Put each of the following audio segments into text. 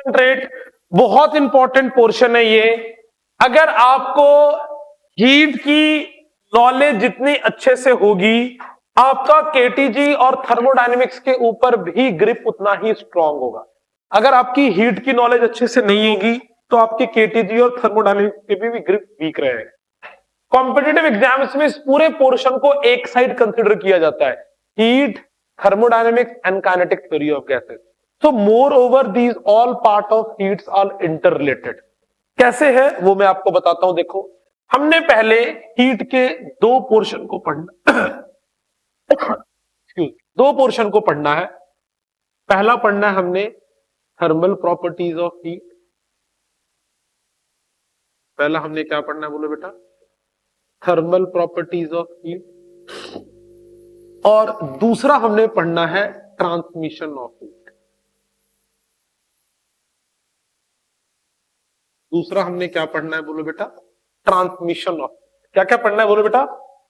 Rate बहुत important portion है ये। अगर आपको हीट की नॉलेज जितनी अच्छे से होगी, आपका केटीजी और थर्मोडायनेमिक्स के ऊपर भी ग्रिप उतना ही स्ट्रांग होगा। अगर आपकी हीट की नॉलेज अच्छे से नहीं होगी तो आपके केटीजी और थर्मोडायनेमिक्स के भी ग्रिप वीक रहेगा। कॉम्पिटिटिव एग्जाम्स में इस पूरे पोर्शन को एक साइड कंसिडर किया जाता है, heat, thermodynamics and kinetic theory of gases. So moreover these all part of heats are interrelated। कैसे है वो मैं आपको बताता हूं। देखो, हमने पहले हीट के दो पोर्शन को पढ़ना दो पोर्शन को पढ़ना है। पहला पढ़ना है हमने थर्मल प्रॉपर्टीज ऑफ हीट। पहला हमने क्या पढ़ना है बोलो बेटा? Thermal properties of heat. और दूसरा हमने पढ़ना है ट्रांसमिशन ऑफ हीट। दूसरा हमने क्या पढ़ना है बोलो बेटा? Transmission of. क्या क्या पढ़ना है बोलो बेटा?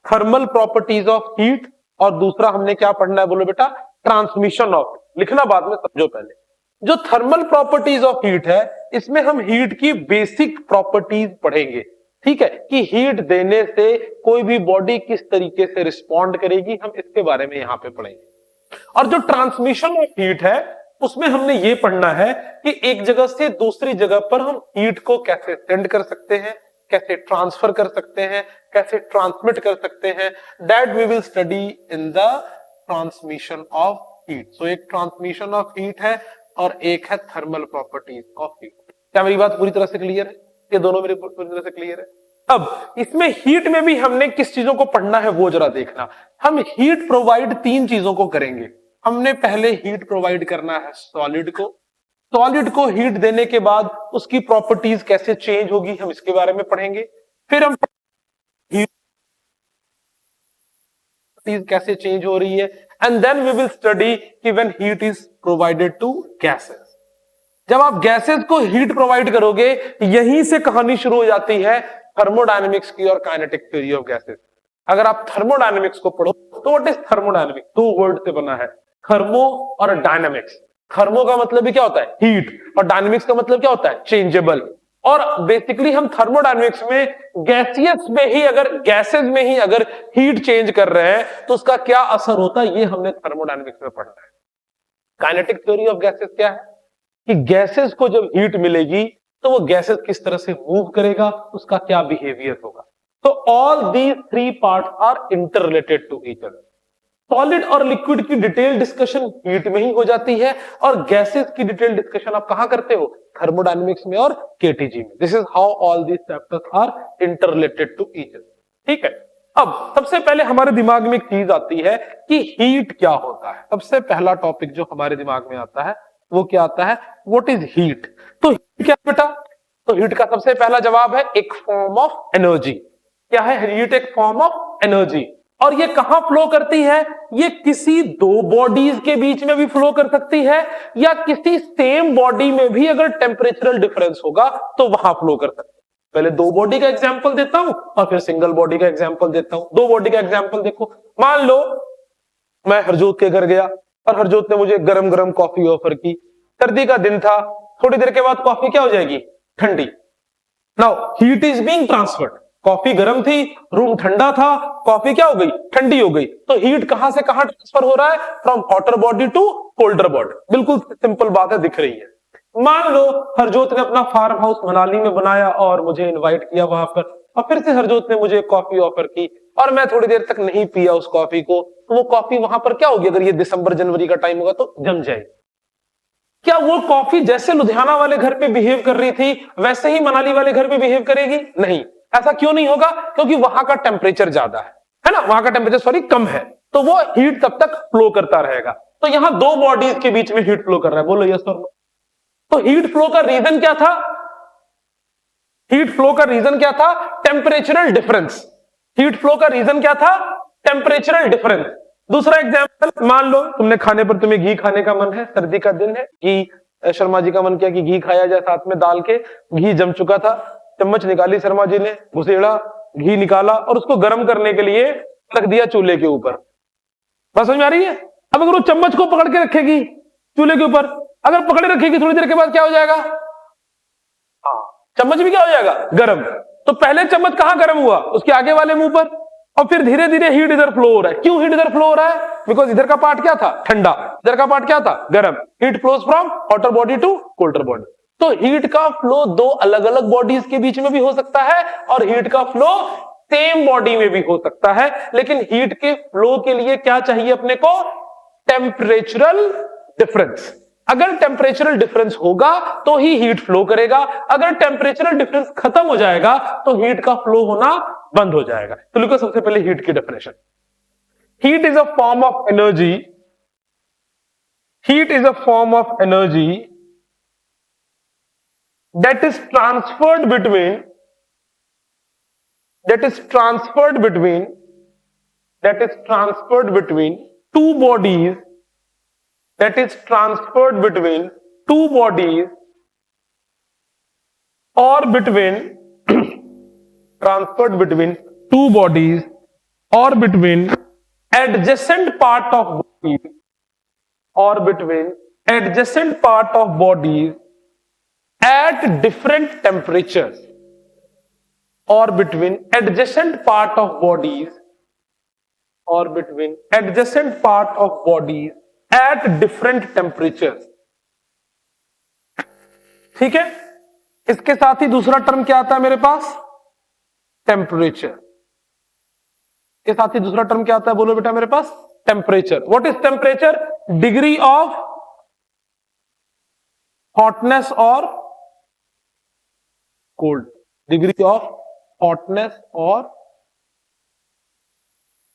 Thermal properties of heat. और दूसरा हमने क्या पढ़ना है बोलो बेटा? Transmission of. लिखना बाद में, समझो पहले। जो थर्मल प्रॉपर्टीज ऑफ हीट है, इसमें हम हीट की बेसिक प्रॉपर्टीज पढ़ेंगे, ठीक है, कि हीट देने से कोई भी बॉडी किस तरीके से रिस्पॉन्ड करेगी, हम इसके बारे में यहां पे पढ़ेंगे। और जो ट्रांसमिशन ऑफ हीट है, उसमें हमने ये पढ़ना है कि एक जगह से दूसरी जगह पर हम हीट को कैसे सेंड कर सकते हैं, कैसे ट्रांसफर कर सकते हैं, कैसे ट्रांसमिट कर सकते हैं। That we will study in the transmission of heat. So एक ट्रांसमिशन ऑफ हीट है और एक है थर्मल प्रॉपर्टीज ऑफ हीट। क्या मेरी बात पूरी तरह से क्लियर है? ये दोनों मेरी पूरी तरह से क्लियर है। अब इसमें हीट में भी हमने किस चीजों को पढ़ना है वो जरा देखना। हम हीट प्रोवाइड तीन चीजों को करेंगे। हमने पहले हीट प्रोवाइड करना है सॉलिड को। सॉलिड को हीट देने के बाद उसकी प्रॉपर्टीज कैसे चेंज होगी, हम इसके बारे में पढ़ेंगे। फिर हम हीट कैसे चेंज हो रही है, and then we will study कि when heat is provided to gases. जब आप गैसेस को हीट प्रोवाइड करोगे, यहीं से कहानी शुरू हो जाती है थर्मोडायनेमिक्स की और काइनेटिक थ्योरी ऑफ गैसेस। अगर आप थर्मोडायनेमिक्स को पढ़ो तो व्हाट इज थर्मोडायनेमिक्स? दो वर्ड से बना है, थर्मो और डायनामिक्स। थर्मो का मतलब भी क्या होता है? हीट। और डायनामिक्स का मतलब क्या होता है? चेंजेबल। और बेसिकली हम थर्मोडायनेमिक्स में गैसियस में ही अगर गैसेस में ही अगर हीट चेंज कर रहे हैं तो उसका क्या असर होता है, ये हमने थर्मोडायनेमिक्स में पढ़ना है। काइनेटिक थ्योरी ऑफ गैसेस क्या है कि गैसेस को जब हीट मिलेगी तो वो गैसेस किस तरह से मूव करेगा, उसका क्या बिहेवियर होगा। तो all these three parts are interrelated to each other. Solid और लिक्विड की डिटेल डिस्कशन हीट में ही हो जाती है, और गैसेस की डिटेल डिस्कशन आप कहां करते हो? थर्मोडायनेमिक्स में और केटीजी में। This is how all these chapters are interrelated to each other, ठीक है। अब सबसे पहले हमारे दिमाग में एक चीज आती है कि हीट क्या होता है। सबसे पहला टॉपिक जो हमारे दिमाग में आता है वो क्या आता है? What is heat? तो हीट क्या बेटा? तो हीट का सबसे पहला जवाब है एक फॉर्म ऑफ एनर्जी। क्या है हीट? एक फॉर्म ऑफ एनर्जी। और ये कहां फ्लो करती है? ये किसी दो बॉडीज के बीच में भी फ्लो कर सकती है, या किसी सेम बॉडी में भी अगर टेम्परेचरल डिफरेंस होगा तो वहां फ्लो कर सकती है। पहले दो बॉडी का एग्जांपल देता हूं और फिर सिंगल बॉडी का एग्जांपल देता हूं। दो बॉडी का एग्जांपल देखो। मान लो मैं हरजोत के घर गया और हरजोत ने मुझे गरम गरम कॉफी ऑफर की। सर्दी का दिन था, थोड़ी देर के बाद कॉफी क्या हो जाएगी? ठंडी। Now heat is being transferred. Coffee गर्म थी, रूम ठंडा था, कॉफी क्या हो गई? ठंडी हो गई। तो हीट कहां से कहां ट्रांसफर हो रहा है? From hotter body to colder body. बिल्कुल सिंपल बात है, दिख रही है। मान लो हरजोत ने अपना फार्म हाउस मनाली में बनाया और मुझे इनवाइट किया वहां पर, और फिर से हरजोत ने मुझे कॉफी ऑफर की और मैं थोड़ी देर तक नहीं पिया उस कॉफी को, तो वो कॉफी वहां पर क्या होगी? अगर ये दिसंबर जनवरी का टाइम होगा तो जम जाएगी। क्या वो कॉफी जैसे लुधियाना वाले घर पे बिहेव कर रही थी वैसे ही मनाली वाले घर पे बिहेव करेगी? नहीं। ऐसा क्यों नहीं होगा? क्योंकि वहां का टेम्परेचर ज्यादा है ना, वहां का टेम्परेचर सॉरी कम है, तो वो हीट तब तक फ्लो करता रहेगा। तो यहां दो बॉडीज के बीच में हीट फ्लो कर रहा है, बोलो यस और नो। तो हीट फ्लो का रीजन क्या था? हीट फ्लो का रीजन क्या था? टेम्परेचरल डिफरेंस। हीट फ्लो का रीजन क्या था? टेम्परेचरल डिफरेंस। दूसरा एग्जांपल, मान लो तुमने खाने पर तुम्हें घी खाने का मन है, सर्दी का दिन है, घी शर्मा जी का मन किया कि घी खाया जाए साथ में दाल के। घी जम चुका था, चम्मच निकाली शर्मा जी ने, घुसेड़ा, घी निकाला और उसको गर्म करने के लिए रख दिया चूल्हे के ऊपर। बात समझ में आ रही है? अब अगर वो चम्मच को पकड़ के रखेगी चूल्हे के ऊपर अगर पकड़े रखेगी थोड़ी देर के बाद क्या हो जाएगा? हाँ, चम्मच भी क्या हो जाएगा? गर्म। तो पहले चम्मच कहां गर्म हुआ? उसके आगे वाले मुंह पर, और फिर धीरे धीरे हीट इधर फ्लो हो रहा है। क्यों हीट इधर फ्लो हो रहा है? बिकॉज इधर का पार्ट क्या था? ठंडा, इधर का पार्ट क्या था? गर्म। Heat flows from hotter body to colder body. तो हीट का फ्लो दो अलग अलग बॉडीज के बीच में भी हो सकता है, और हीट का फ्लो सेम बॉडी में भी हो सकता है। लेकिन हीट के फ्लो के लिए क्या चाहिए अपने को? टेम्परेचरल डिफरेंस। अगर टेम्परेचरल डिफरेंस होगा तो ही हीट फ्लो करेगा, अगर टेम्परेचरल डिफरेंस खत्म हो जाएगा तो हीट का फ्लो होना बंद हो जाएगा। तो लिखो सबसे पहले हीट की definition. Heat is a form of energy, heat is a form of energy that is transferred between two bodies, that is transferred between two bodies or between transferred between two bodies or between adjacent part of bodies or between adjacent part of bodies at different temperatures or between adjacent part of bodies or between adjacent part of bodies at different temperatures। ठीक है, इसके साथ ही दूसरा term क्या आता है मेरे पास? टेम्परेचर। के साथ ही दूसरा टर्म क्या आता है? बोलो बेटा मेरे पास, temperature. What is temperature? Degree of hotness और कोल्ड, डिग्री ऑफ हॉटनेस और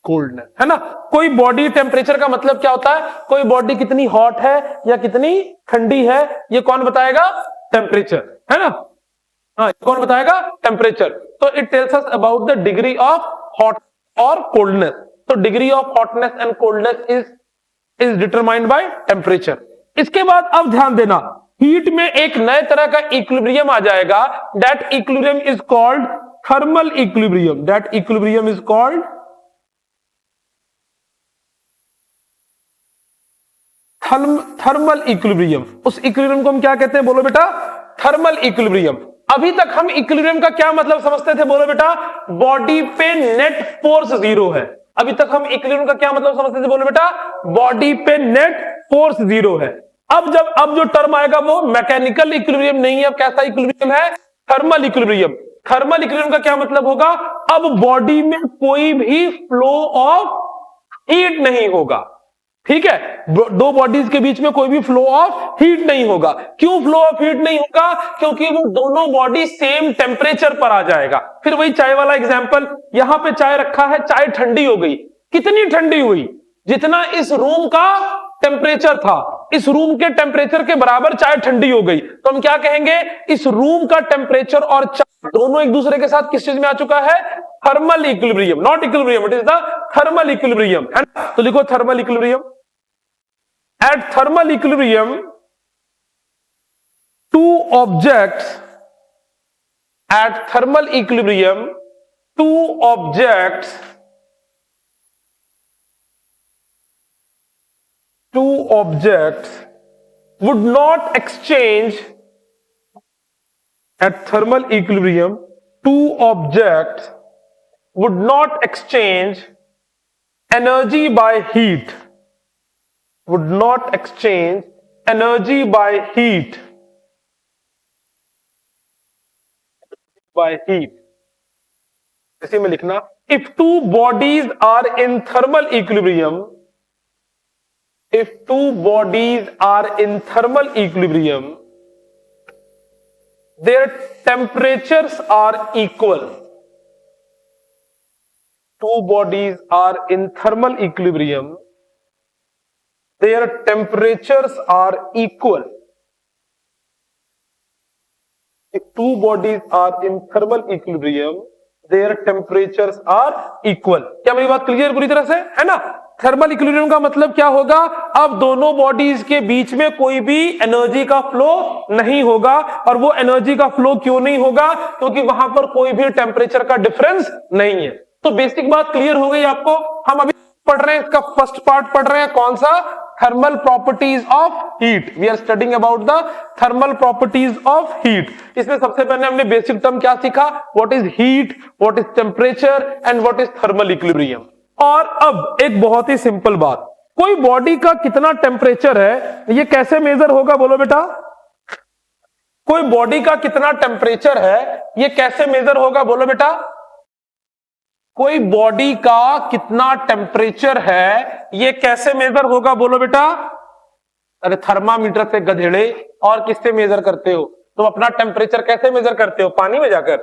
कोल्डनेस, है ना। कोई बॉडी टेम्परेचर का मतलब क्या होता है? कोई बॉडी कितनी हॉट है या कितनी ठंडी है, ये कौन बताएगा? टेम्परेचर, है ना। हाँ, कौन बताएगा? टेम्परेचर। तो it tells us about the degree of hot और कोल्डनेस। तो degree of hotness and coldness is determined by temperature. इसके बाद अब ध्यान देना, हीट में एक नए तरह का इक्विलिब्रियम आ जाएगा। That equilibrium is called thermal equilibrium. That equilibrium is called thermal equilibrium. उस इक्विलिब्रियम को हम क्या कहते हैं? बोलो बेटा, थर्मल इक्विलिब्रियम। अभी तक हम इक्विलिब्रियम का क्या मतलब समझते थे? बोलो बेटा, बॉडी पे नेट फोर्स जीरो है। अभी तक हम इक्विलिब्रियम का क्या मतलब समझते थे? बोलो बेटा, बॉडी पे नेट फोर्स जीरो है। अब जो टर्म आएगा वो मैकेनिकल इक्विलिब्रियम नहीं है। अब कैसा इक्विलिब्रियम है? Thermal equilibrium. थर्मल इक्विलिब्रियम का क्या मतलब होगा? अब बॉडी में कोई भी फ्लो ऑफ हीट नहीं होगा। ठीक है, दो बॉडीज के बीच में कोई भी फ्लो ऑफ हीट नहीं होगा। क्यों फ्लो ऑफ हीट नहीं होगा? क्योंकि वो दोनों बॉडी सेम टेम्परेचर पर आ जाएगा। फिर वही चाय वाला एग्जांपल, यहां पे चाय रखा है, चाय ठंडी हो गई। कितनी ठंडी हुई? जितना इस रूम का टेम्परेचर था, इस रूम के टेम्परेचर के बराबर चाय ठंडी हो गई। तो हम क्या कहेंगे? इस रूम का टेम्परेचर और चाय दोनों एक दूसरे के साथ किस चीज में आ चुका है? Thermal equilibrium. Not equilibrium, it is the thermal equilibrium, है ना। तो लिखो thermal equilibrium. At thermal equilibrium two objects, at thermal equilibrium two objects would not exchange at thermal equilibrium. Two objects would not exchange energy by heat. Would not exchange energy by heat. By heat. इसी में लिखना, if two bodies are in thermal equilibrium. If two bodies are in thermal equilibrium, their temperatures are equal. Two bodies are in thermal equilibrium, their temperatures are equal. If two bodies are in thermal equilibrium, their temperatures are equal. क्या मेरी बात clear पूरी तरह से है ना? Thermal equilibrium का मतलब क्या होगा? अब दोनों बॉडीज के बीच में कोई भी एनर्जी का फ्लो नहीं होगा। और वो एनर्जी का फ्लो क्यों नहीं होगा? क्योंकि वहां पर कोई भी टेम्परेचर का डिफरेंस नहीं है। तो बेसिक बात क्लियर हो गई आपको। हम अभी पढ़ रहे हैं, इसका फर्स्ट पार्ट पढ़ रहे हैं, कौन सा? Thermal properties of heat. We are studying about the thermal properties of heat. इसमें सबसे पहले हमने बेसिक टर्म क्या सीखा, what is heat, what is temperature and what is thermal equilibrium. और अब एक बहुत ही सिंपल बात, कोई बॉडी का कितना टेम्परेचर है ये कैसे मेजर होगा, बोलो बेटा। कोई बॉडी का कितना टेम्परेचर है ये कैसे मेजर होगा, बोलो बेटा। कोई बॉडी का कितना टेम्परेचर है ये कैसे मेजर होगा, बोलो बेटा। अरे थर्मामीटर से गधेड़े, और किससे मेजर करते हो तुम? अपना टेम्परेचर कैसे मेजर करते हो? पानी में जाकर।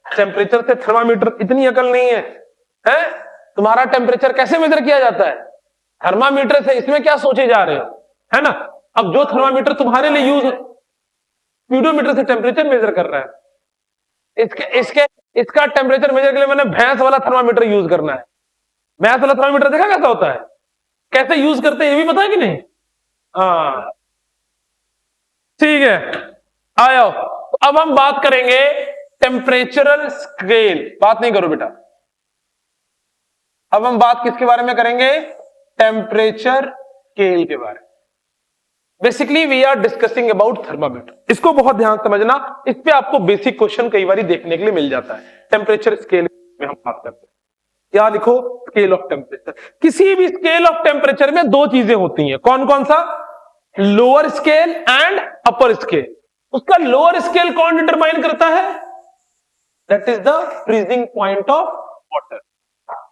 टेम्परेचर से थर्मामीटर, इतनी अकल नहीं है, हैं? तुम्हारा टेम्परेचर कैसे मेजर किया जाता है? थर्मामीटर से। इसमें क्या सोचे जा रहे हो, है ना। अब जो थर्मामीटर तुम्हारे लिए यूज, स्पीडोमीटर से टेम्परेचर मेजर कर रहा है, इसका टेम्परेचर मेजर के लिए मैंने भैंस वाला थर्मामीटर यूज करना है। भैंस वाला थर्मामीटर देखा कैसा होता है, कैसे यूज करते हैं ये भी पता है कि नहीं? हाँ ठीक है, आओ। तो अब हम बात करेंगे टेम्परेचरल स्केल। बात नहीं करो बेटा, अब हम बात किसके बारे में करेंगे? टेम्परेचर स्केल के बारे में। Basically we are discussing about thermometer. इसको बहुत ध्यान समझना, इस पे आपको बेसिक क्वेश्चन कई बार देखने के लिए मिल जाता है। टेम्परेचर स्केल में हम बात करते हैं, क्या लिखो, स्केल ऑफ टेम्परेचर। किसी भी स्केल ऑफ टेम्परेचर में दो चीजें होती हैं, कौन कौन सा? Lower scale and upper scale. उसका लोअर स्केल कौन डिटरमाइन करता है? That is the freezing point of water.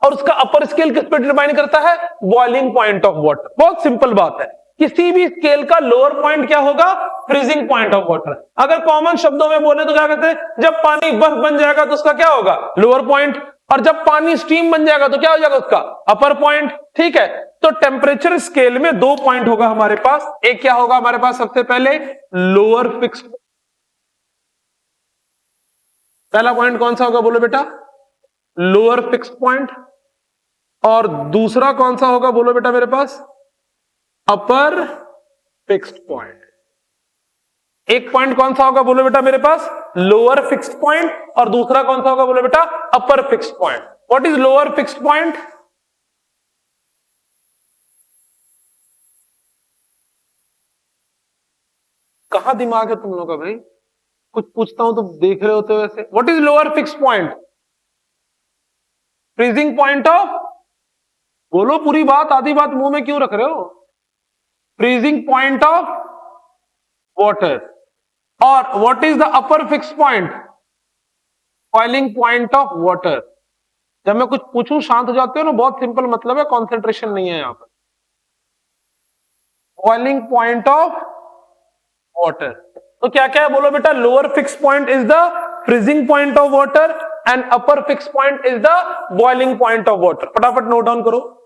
और उसका अपर स्केल किस पे डिटरमाइन करता है? Boiling point of water. बहुत सिंपल बात है, किसी भी स्केल का लोअर पॉइंट क्या होगा? Freezing point of water. अगर कॉमन शब्दों में बोले तो क्या कहते हैं? जब पानी बर्फ बन जाएगा तो उसका क्या होगा? Lower point. और जब पानी स्टीम बन जाएगा तो क्या हो जाएगा उसका? अपर पॉइंट। ठीक है, तो टेम्परेचर स्केल में दो पॉइंट होगा हमारे पास। एक क्या होगा हमारे पास? सबसे पहले लोअर फिक्स्ड। पहला पॉइंट कौन सा होगा, बोलो बेटा? Lower fixed point. और दूसरा कौन सा होगा, बोलो बेटा मेरे पास? अपर फिक्स्ड पॉइंट। एक पॉइंट कौन सा होगा, बोलो बेटा मेरे पास? Lower fixed point. और दूसरा कौन सा होगा, बोलो बेटा? Upper fixed point. What is lower fixed point? कहां दिमाग है तुम लोगों का भाई? कुछ पूछता हूं तो देख रहे होते वैसे। What is lower fixed point? Freezing point of, बोलो पूरी बात, आधी बात मुंह में क्यों रख रहे हो? Freezing point of water. और what is the upper fixed point? Boiling point of water. जब मैं कुछ पूछूं शांत हो जाते हो ना, बहुत सिंपल मतलब है, कंसंट्रेशन नहीं है यहां पर। Boiling point of water. तो क्या क्या है बोलो बेटा? Lower fixed point is the freezing point of water and upper fixed point is the boiling point of water. फटाफट नोट डाउन करो।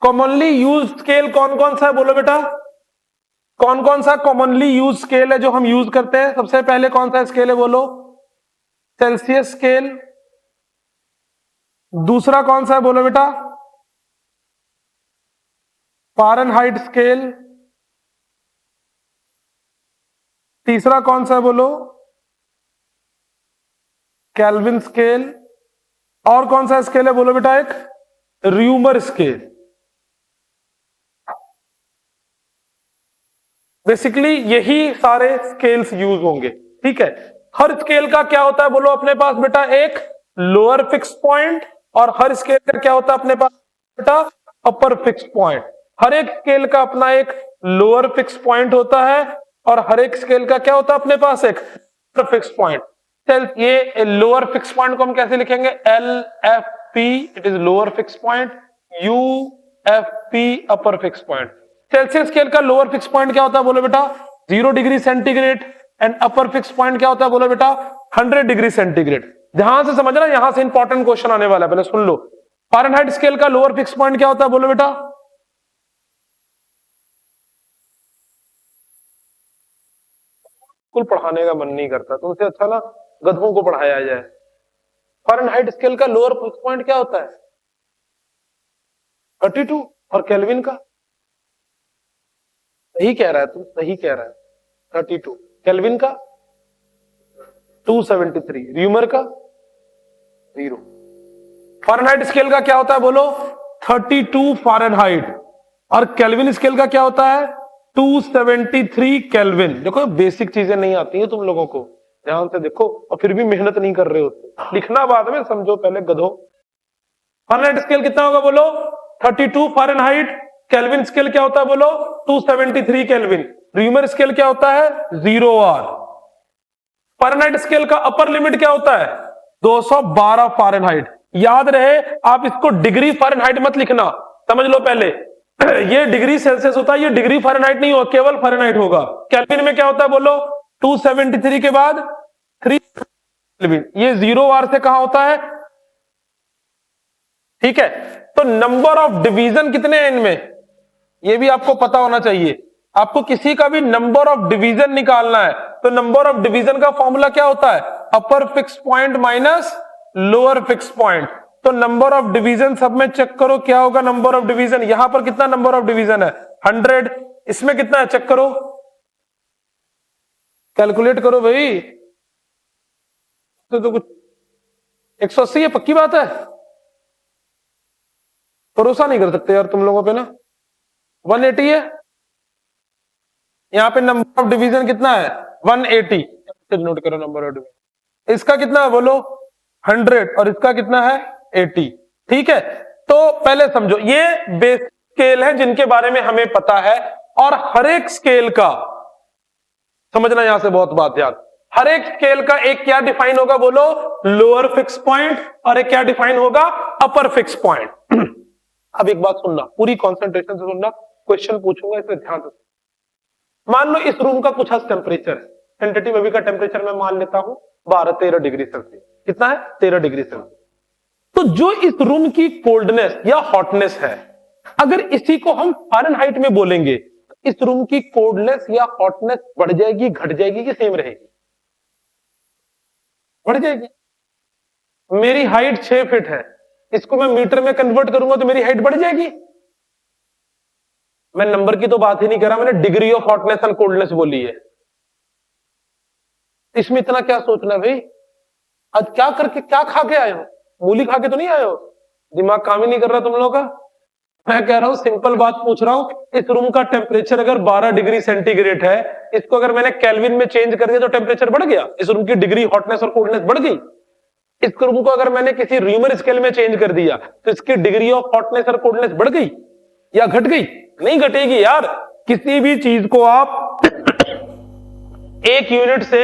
कॉमनली यूज स्केल कौन कौन सा है बोलो बेटा? कौन कौन सा कॉमनली यूज स्केल है जो हम यूज करते हैं? सबसे पहले कौन सा स्केल है बोलो? Celsius scale. दूसरा कौन सा है बोलो बेटा? Fahrenheit scale. तीसरा कौन सा है बोलो? Kelvin scale. और कौन सा स्केल है बोलो बेटा? एक र्यूमर स्केल। बेसिकली यही सारे स्केल्स यूज होंगे। ठीक है, हर स्केल का क्या होता है बोलो अपने पास बेटा? एक लोअर फिक्स पॉइंट। और हर स्केल का क्या होता है अपने पास बेटा? अपर फिक्स पॉइंट। हर एक स्केल का अपना एक लोअर फिक्स पॉइंट होता है और हर एक स्केल का क्या होता है अपने पास? एक अपर फिक्स पॉइंट। ये लोअर फिक्स पॉइंट को हम कैसे लिखेंगे? L F P, it is lower fix point. U F P upper fix point. Celsius scale का लोअर फिक्स पॉइंट क्या होता है बोलो बेटा? 0 degree centigrade. And upper fix point क्या होता है बोलो बेटा? 100 डिग्री सेंटीग्रेड। ध्यान से समझना, यहां से इंपॉर्टेंट क्वेश्चन आने वाला है, पहले सुन लो। फ़ारेनहाइट स्केल का लोअर फिक्स पॉइंट क्या होता है बोलो बेटा? बिल्कुल पढ़ाने का मन नहीं करता, तुमसे अच्छा ना गधों को पढ़ाया जाए। फ़ारेनहाइट स्केल का लोअर फिक्स पॉइंट क्या होता है? 32। और केल्विन का? सही कह रहा है, तुम सही कह रहा है, 32। केल्विन का 273। र्यूमर का 0। फ़ारेनहाइट स्केल का क्या होता है बोलो? 32 फ़ारेनहाइट। और केल्विन स्केल का क्या होता है? 273 केल्विन। देखो बेसिक चीजें नहीं आती हैं तुम लोगों को, ध्यान से देखो, और फिर भी मेहनत नहीं कर रहे होते। लिखना बाद में, समझो पहले गधो। फ़ारेनहाइट स्केल कितना होगा बोलो? 32 फ़ारेनहाइट। केल्विन स्केल क्या होता है बोलो? 273 केल्विन। र्यूमर स्केल क्या होता है? 0R। फ़ारेनहाइट स्केल का अपर लिमिट क्या होता है? 212 फ़ारेनहाइट। याद रहे, आप इसको डिग्री फ़ारेनहाइट मत लिखना, समझ लो पहले। ये डिग्री सेल्सियस होता है, ये डिग्री फ़ारेनहाइट नहीं होगा, केवल फ़ारेनहाइट होगा। केल्विन में क्या होता है बोलो? 273 के बाद 3 केल्विन। ये 0R से कहां होता है? ठीक है, तो नंबर ऑफ डिवीजन कितने हैं इनमें, ये भी आपको पता होना चाहिए। आपको किसी का भी नंबर ऑफ डिवीजन निकालना है तो नंबर ऑफ डिवीजन का फॉर्मूला क्या होता है? अपर fix point minus lower fix point. तो नंबर ऑफ डिवीजन सब में चेक करो क्या होगा नंबर ऑफ डिवीजन। यहां पर कितना नंबर ऑफ डिवीजन है? 100। इसमें कितना है चेक करो, कैलकुलेट करो भाई। तो कुछ 180 है, पक्की बात है, भरोसा नहीं कर सकते यार तुम लोगों पे ना। 180 है, यहां पे नंबर ऑफ डिवीजन कितना है? 180। नोट करो नंबर ऑफ डिवीजन। इसका कितना है बोलो? 100। और इसका कितना है? 80। ठीक है, तो पहले समझो ये बेसिक स्केल है जिनके बारे में हमें पता है। और हर एक स्केल का समझना, यहां से बहुत बात याद, हर एक स्केल का एक क्या डिफाइन होगा बोलो? Lower fix point. और एक क्या डिफाइन होगा? अपर फिक्स पॉइंट। अब एक बात सुनना, पूरी कॉन्सेंट्रेशन से सुनना, क्वेश्चन पूछूंगा इसमें ध्यान से। मान लो इस रूम का कुछ टेम्परेचर है, टेंटेटिव अभी का टेम्परेचर मैं मान लेता हूं 12-13 डिग्री सेल्सियस। कितना है? 13 डिग्री सेल्सियस। तो जो इस रूम की कोल्डनेस या हॉटनेस है, अगर इसी को हम फ़ारेनहाइट में बोलेंगे, इस रूम की कोल्डनेस या हॉटनेस बढ़ जाएगी, घट जाएगी, कि सेम रहेगी? बढ़ जाएगी। मेरी हाइट 6 फीट है, इसको मैं मीटर में कन्वर्ट करूंगा तो मेरी हाइट बढ़ जाएगी। मैं नंबर की तो बात ही नहीं कर रहा, मैंने degree of hotness and coldness बोली है। इसमें इतना क्या सोचना भाई? आज क्या करके, क्या खा के आए हो? मूली खा के तो नहीं आए हो? दिमाग काम ही नहीं कर रहा तुम लोगों का। मैं कह रहा हूं, सिंपल बात पूछ रहा हूं, इस रूम का टेम्परेचर अगर 12 डिग्री सेंटीग्रेड है, इसको अगर मैंने केल्विन में चेंज कर दिया तो टेम्परेचर बढ़ गया, इस रूम की डिग्री हॉटनेस और कोल्डनेस बढ़ गई। इस रूम को अगर मैंने किसी र्यूमर स्केल में चेंज कर दिया तो इसकी डिग्री ऑफ हॉटनेस और कोल्डनेस बढ़ गई या घट गई? नहीं घटेगी यार। किसी भी चीज को आप एक यूनिट से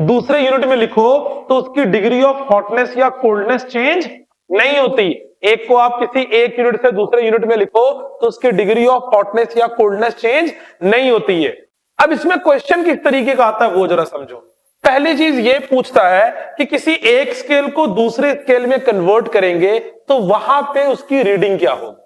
दूसरे यूनिट में लिखो तो उसकी डिग्री ऑफ हॉटनेस या कोल्डनेस चेंज नहीं होती। एक को आप किसी एक यूनिट से दूसरे यूनिट में लिखो तो उसकी डिग्री ऑफ हॉटनेस या कोल्डनेस चेंज नहीं होती है। अब इसमें क्वेश्चन किस तरीके का आता है वो जरा समझो। पहली चीज ये पूछता है कि किसी एक स्केल को दूसरे स्केल में कन्वर्ट करेंगे तो वहां पे उसकी रीडिंग क्या होगी।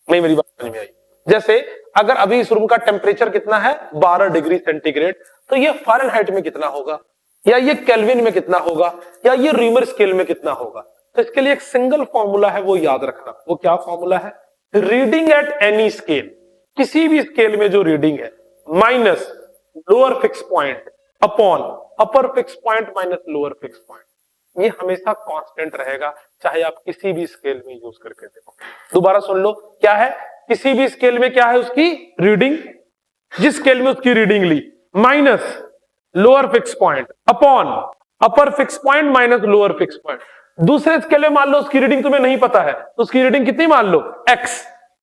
नहीं, मेरी बात समझ में आई? जैसे अगर अभी इस रूम का टेम्परेचर कितना है? 12 डिग्री सेंटीग्रेड, तो ये फ़ारेनहाइट में कितना होगा, या ये केल्विन में कितना होगा, या ये र्यूमर स्केल में कितना होगा? तो इसके लिए एक सिंगल फॉर्मूला है, वो याद रखना। वो क्या फॉर्मूला है? रीडिंग एट एनी स्केल, किसी भी स्केल में जो रीडिंग है, minus lower fix point upon upper fix point minus lower fix point. ये हमेशा कांस्टेंट रहेगा, चाहे आप किसी भी स्केल में यूज करके देखो। दोबारा सुन लो, क्या है? किसी भी स्केल में क्या है उसकी रीडिंग, जिस स्केल में उसकी रीडिंग ली, minus lower fix point upon upper fix point minus lower fix point. दूसरे स्केल में मान लो उसकी रीडिंग तुम्हें नहीं पता है, तो उसकी रीडिंग कितनी मान लो?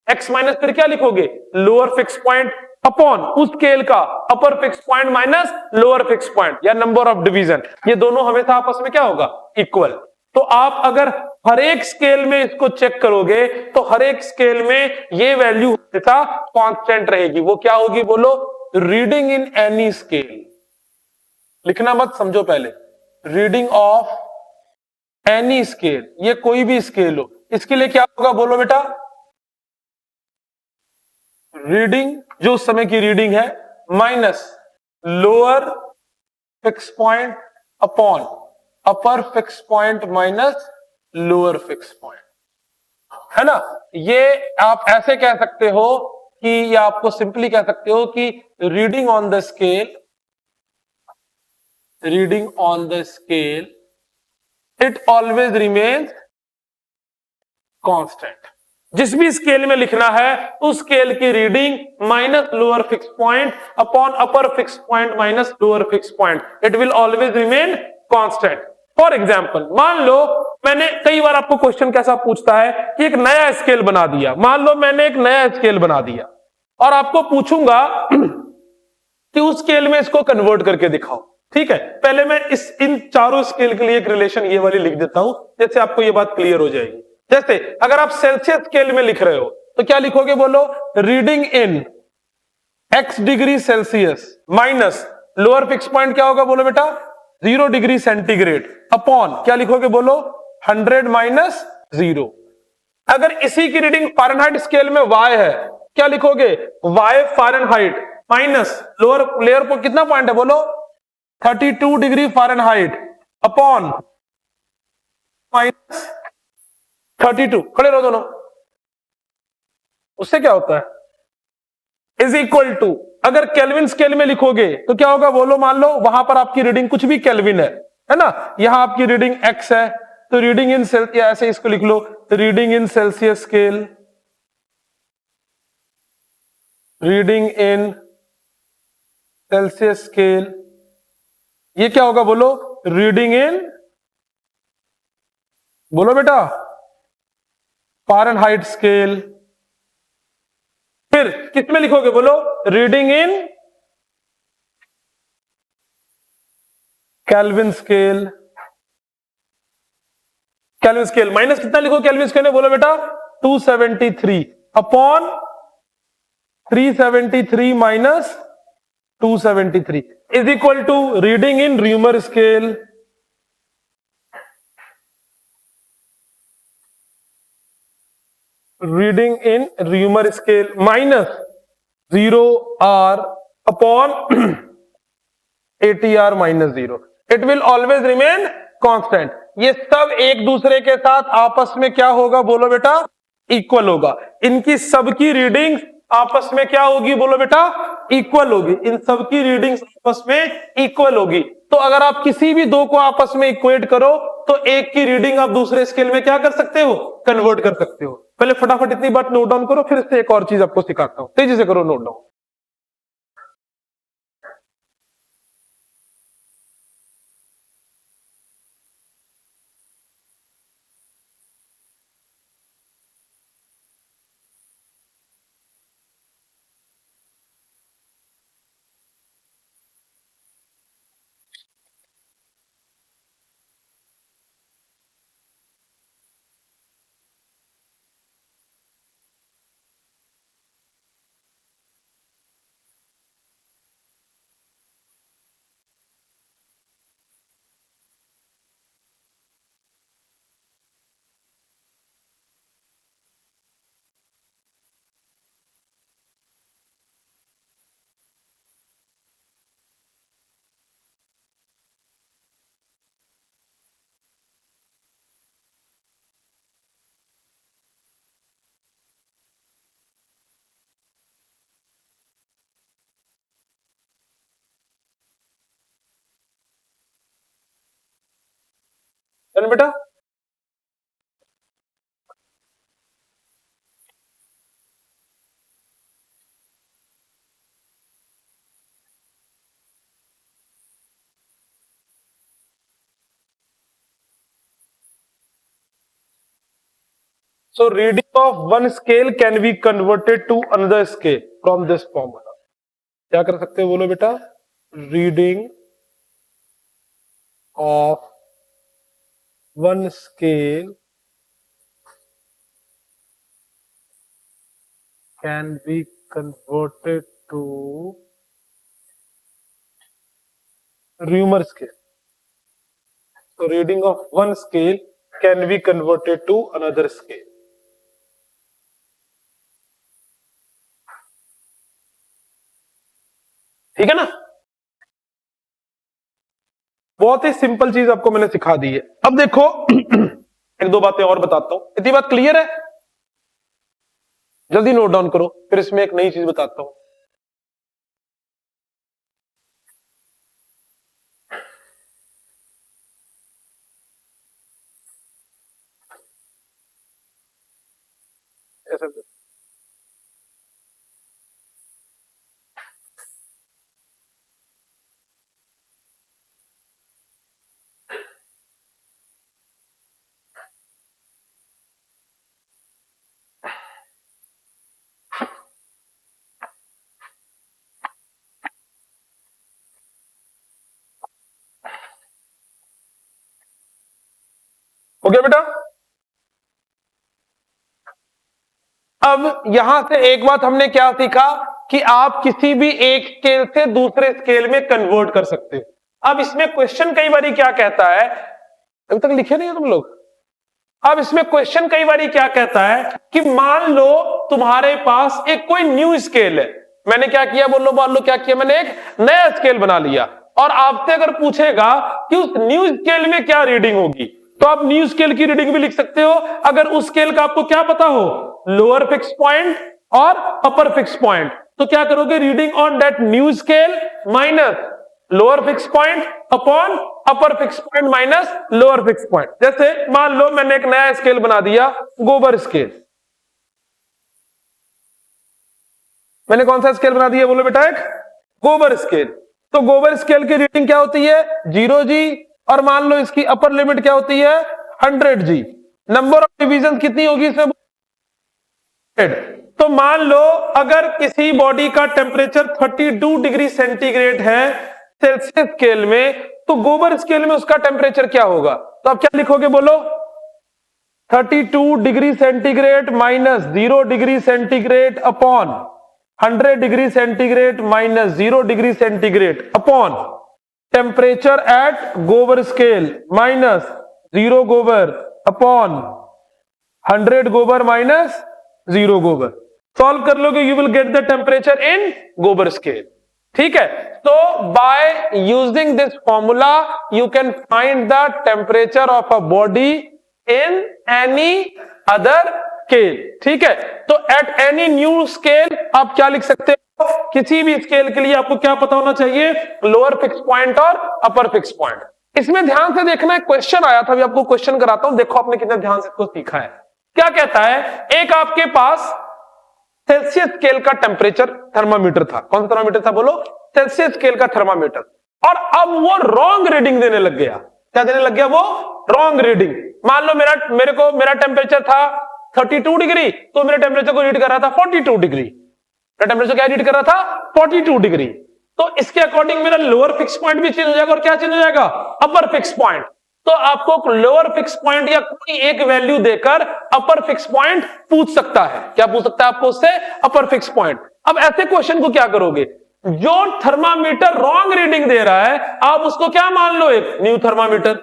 एक्स माइनस फिर क्या लिखोगे? लोअर फिक्स पॉइंट अपॉन उस स्केल का अपर fix point minus lower fix point, या नंबर ऑफ डिवीजन। ये दोनों हमेशा आपस में क्या होगा? इक्वल। तो आप अगर हर एक स्केल में इसको चेक करोगे तो हर एक स्केल में ये वैल्यू हमेशा कांस्टेंट रहेगी। वो क्या होगी बोलो? Reading in any scale. लिखना मत, समझो पहले। रीडिंग ऑफ एनी स्केल, ये कोई भी स्केल हो, इसके लिए क्या होगा बोलो बेटा? रीडिंग जो उस समय की रीडिंग है minus lower fix point upon upper fix point minus lower fix point, है ना। ये आप ऐसे कह सकते हो कि, या आपको सिंपली कह सकते हो कि reading on the scale, reading on the scale it always remains constant. जिस भी स्केल में लिखना है उस स्केल की reading minus lower fix point upon upper fix point minus lower fix point, it will always remain constant. For example, मान लो मैंने, कई बार आपको क्वेश्चन कैसा पूछता है कि एक नया स्केल बना दिया, मान लो मैंने एक नया स्केल बना दिया और आपको पूछूंगा कि उस स्केल में इसको कन्वर्ट करके दिखाओ। ठीक है, पहले मैं इन चारों स्केल के लिए एक रिलेशन ये वाली लिख देता हूं, जैसे आपको ये बात क्लियर हो जाएगी। जैसे अगर आप सेल्सियस स्केल में लिख रहे हो तो क्या लिखोगे, बोलो, रीडिंग इन x degree Celsius minus lower fix point क्या होगा, बोलो बेटा, 0 डिग्री सेंटीग्रेड अपॉन क्या लिखोगे, बोलो, 100 माइनस 0। अगर इसी की रीडिंग फारेनहाइट स्केल में y है, क्या लिखोगे, y Fahrenheit minus lower layer पर कितना पॉइंट है, बोलो, 32 डिग्री फारेनहाइट अपॉन माइनस 32, खड़े रहो दोनों, उससे क्या होता है, इज इक्वल टू, अगर केल्विन स्केल में लिखोगे तो क्या होगा, बोलो, मान लो वहां पर आपकी रीडिंग कुछ भी केल्विन है ना, यहां आपकी रीडिंग x है, तो रीडिंग इन सेल्सियस, या ऐसे इसको लिख लो, reading in Celsius scale, reading in Celsius scale, ये क्या होगा, बोलो, रीडिंग इन, बोलो बेटा, फारेनहाइट स्केल। फिर किस में लिखोगे, बोलो, reading in Kelvin scale, Kelvin scale minus कितना लिखो केल्विन स्केल में, बोलो बेटा, 273 upon 373 minus 273 is equal to reading in Reaumur scale, reading in Reaumur scale minus 0r upon 80r minus 0, it will always remain constant. ये सब एक दूसरे के साथ आपस में क्या होगा, बोलो बेटा, इक्वल होगा। इनकी सबकी रीडिंग आपस में क्या होगी, बोलो बेटा, इक्वल होगी। इन सबकी रीडिंग्स आपस में इक्वल होगी। तो अगर आप किसी भी दो को आपस में इक्वेट करो तो एक की रीडिंग आप दूसरे स्केल में क्या कर सकते हो, कन्वर्ट कर सकते हो। पहले फटाफट इतनी बात नोट डाउन करो, फिर इससे एक और चीज आपको सिखाता हूं, तेजी से करो नोट डाउन। बेटा, so reading of one scale can be converted to another scale from this formula। क्या कर सकते हो, बोलो बेटा, reading of one scale can be converted to Reaumur scale. So reading of one scale can be converted to another scale। ठीक है ना। बहुत ही सिंपल चीज आपको मैंने सिखा दी है। अब देखो एक दो बातें और बताता हूं, इतनी बात क्लियर है? जल्दी नोट डाउन करो, फिर इसमें एक नई चीज बताता हूं। ऐसा हो गया बेटा? अब यहां से एक बात हमने क्या सीखा कि आप किसी भी एक स्केल से दूसरे स्केल में कन्वर्ट कर सकते हो। अब इसमें क्वेश्चन कई बार क्या कहता है, अभी तक लिखे नहीं है तुम लोग? अब इसमें क्वेश्चन कई बार क्या कहता है कि मान लो तुम्हारे पास एक कोई न्यू स्केल है, मैंने क्या किया बोलो, मान लो क्या किया, मैंने एक नया स्केल बना लिया, और आपसे अगर पूछेगा कि उस न्यू स्केल में क्या रीडिंग होगी, तो आप न्यू स्केल की रीडिंग भी लिख सकते हो अगर उस स्केल का आपको क्या पता हो, लोअर फिक्स पॉइंट और अपर फिक्स पॉइंट। तो क्या करोगे, reading on that new scale minus lower fix point upon upper fix point minus lower fix point. जैसे मान लो मैंने एक नया स्केल बना दिया, गोबर स्केल। मैंने कौन सा स्केल बना दिया बोलो बेटा, एक गोबर स्केल। तो गोबर स्केल की रीडिंग क्या होती है, 0G, और मान लो इसकी अपर लिमिट क्या होती है, 100G। नंबर ऑफ डिवीजन कितनी होगी इसमें, तो मान लो अगर किसी बॉडी का टेम्परेचर 32 डिग्री सेंटीग्रेड है सेल्सियस स्केल में, तो गोबर स्केल में उसका टेम्परेचर क्या होगा, तो आप क्या लिखोगे बोलो, 32 degree centigrade minus 0 degree centigrade upon 100 degree centigrade minus 0 degree centigrade upon temperature at गोबर स्केल माइनस 0 गोबर अपॉन 100 गोबर माइनस 0 गोबर। सॉल्व कर लोगे, you will get the temperature in गोबर स्केल। ठीक है, तो by using this formula you can find the temperature of a body in any other scale. ठीक है, तो एट एनी न्यू स्केल आप क्या लिख सकते हो, किसी भी स्केल के लिए आपको क्या पता होना चाहिए, लोअर फिक्स पॉइंट और अपर फिक्स पॉइंट। इसमें ध्यान से देखना, एक क्वेश्चन आया था, अभी आपको क्वेश्चन कराता हूं, देखो आपने कितना ध्यान से इसको सीखा है। क्या कहता है, एक आपके पास सेल्सियस स्केल का टेम्परेचर थर्मामीटर था, कौन सा थर्मामीटर था बोलो, सेल्सियस स्केल का थर्मामीटर, और अब वो रॉन्ग रीडिंग देने लग गया। क्या देने लग गया वो, रॉन्ग रीडिंग। मान लो मेरा टेम्परेचर था 32 डिग्री, तो मेरे टेम्परेचर को रीड कर रहा था 42 डिग्री। मेरा टेम्परेचर क्या रीड कर रहा था, 42 डिग्री। तो इसके अकॉर्डिंग मेरा लोअर फिक्स पॉइंट भी चेंज हो जाएगा, और क्या चेंज हो जाएगा, अपर फिक्स पॉइंट। तो आपको लोअर फिक्स पॉइंट या कोई एक वैल्यू देकर अपर फिक्स पॉइंट पूछ सकता है। क्या पूछ सकता है आपको उससे, अपर फिक्स पॉइंट। अब ऐसे क्वेश्चन को क्या करोगे, जो थर्मामीटर रॉन्ग रीडिंग दे रहा है आप उसको क्या मान लो, एक न्यू थर्मामीटर।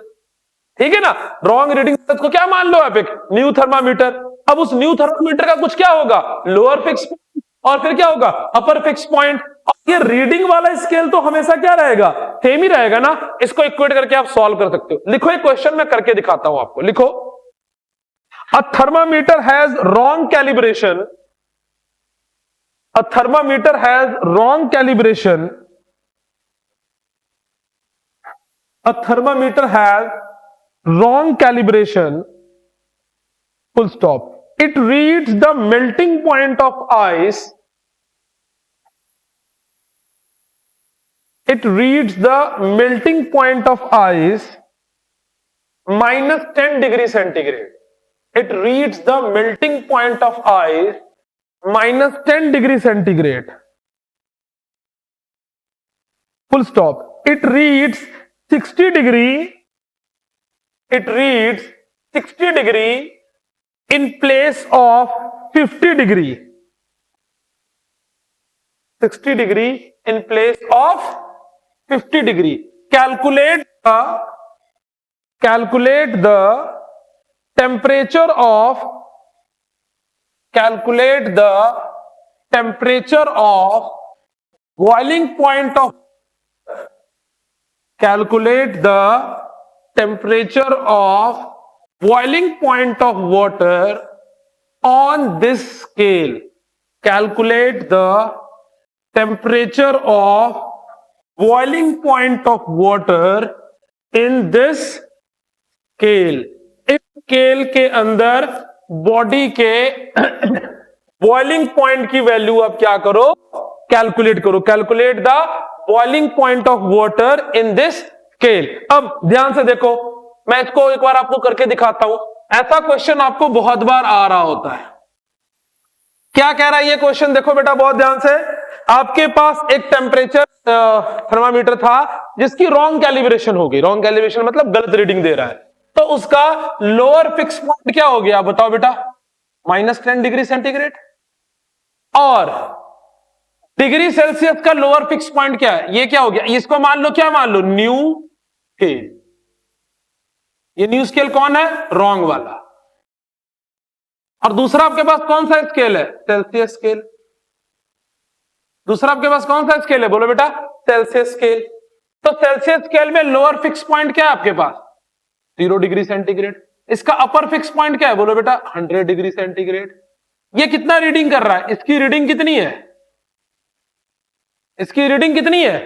ठीक है ना, रॉन्ग रीडिंग को क्या मान लो आप, एक न्यू थर्मामीटर। अब उस न्यू थर्मामीटर का कुछ क्या होगा, लोअर फिक्स पॉइंट, और फिर क्या होगा, अपर फिक्स पॉइंट। और ये रीडिंग वाला स्केल तो हमेशा क्या रहेगा, सेम ही रहेगा ना। इसको इक्वेट करके आप सॉल्व कर सकते हो। लिखो एक क्वेश्चन मैं करके दिखाता हूं आपको, लिखो, a thermometer has wrong calibration, a thermometer has wrong calibration, a thermometer has wrong calibration, full stop. It reads the melting point of ice, it reads the melting point of ice minus 10 degree centigrade. It reads the melting point of ice minus 10 degree centigrade, full stop. It reads 60 degree, it reads 60 degree in place of 50 degree, 60 degree in place of 50 degree. Calculate the temperature of, calculate the temperature of boiling point of, calculate the temperature of boiling point of water on this scale, calculate the temperature of boiling point of water in this scale. इस scale के अंदर body के boiling point की value आप क्या करो, calculate करो। Calculate the boiling point of water in this scale. अब ध्यान से देखो, मैं इसको एक बार आपको करके दिखाता हूं। ऐसा क्वेश्चन आपको बहुत बार आ रहा होता है। क्या कह रहा है ये क्वेश्चन, देखो बेटा बहुत ध्यान से। आपके पास एक टेम्परेचर थर्मामीटर था जिसकी रॉन्ग कैलिब्रेशन हो गई। रॉन्ग कैलिब्रेशन मतलब गलत रीडिंग दे रहा है, तो उसका लोअर फिक्स पॉइंट क्या हो गया बताओ बेटा, -10 डिग्री सेंटीग्रेड। और डिग्री सेल्सियस का लोअर फिक्स पॉइंट क्या है, ये क्या हो गया, इसको मान लो, क्या मान लो, न्यू स्केल। ये न्यू स्केल कौन है, रॉन्ग वाला। और दूसरा आपके पास कौन सा स्केल है, सेल्सियस स्केल। दूसरा आपके पास कौन सा स्केल है, बोलो बेटा, सेल्सियस स्केल। तो सेल्सियस स्केल में लोअर फिक्स पॉइंट क्या है आपके पास, 0 डिग्री सेंटीग्रेड। इसका अपर फिक्स पॉइंट क्या है, बोलो बेटा, 100 डिग्री सेंटीग्रेड। ये कितना रीडिंग कर रहा है, इसकी रीडिंग कितनी है, इसकी रीडिंग कितनी है,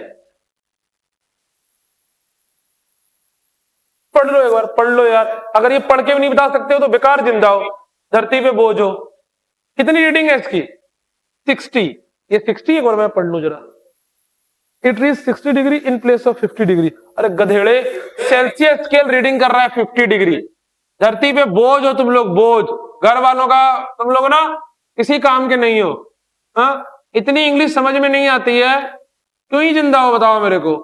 पढ़ लो एक बार, पढ़ लो यार। अगर ये पढ़ के भी नहीं बता सकते हो तो बेकार जिंदा हो, धरती पे बोझ हो। कितनी रीडिंग है इसकी, 60। ये 60 एक बार मैं पढ़ लू जरा। It reach 60 degree in place of 50 degree. अरे गधेड़े, सेल्सियस स्केल रीडिंग कर रहा है 50 डिग्री। धरती पे बोझ हो तुम लोग, बोझ। घर वालों का तुम लोग ना किसी काम के नहीं हो। हाँ, इतनी इंग्लिश समझ में नहीं आती है, क्यों ही जिंदा हो बताओ मेरे को।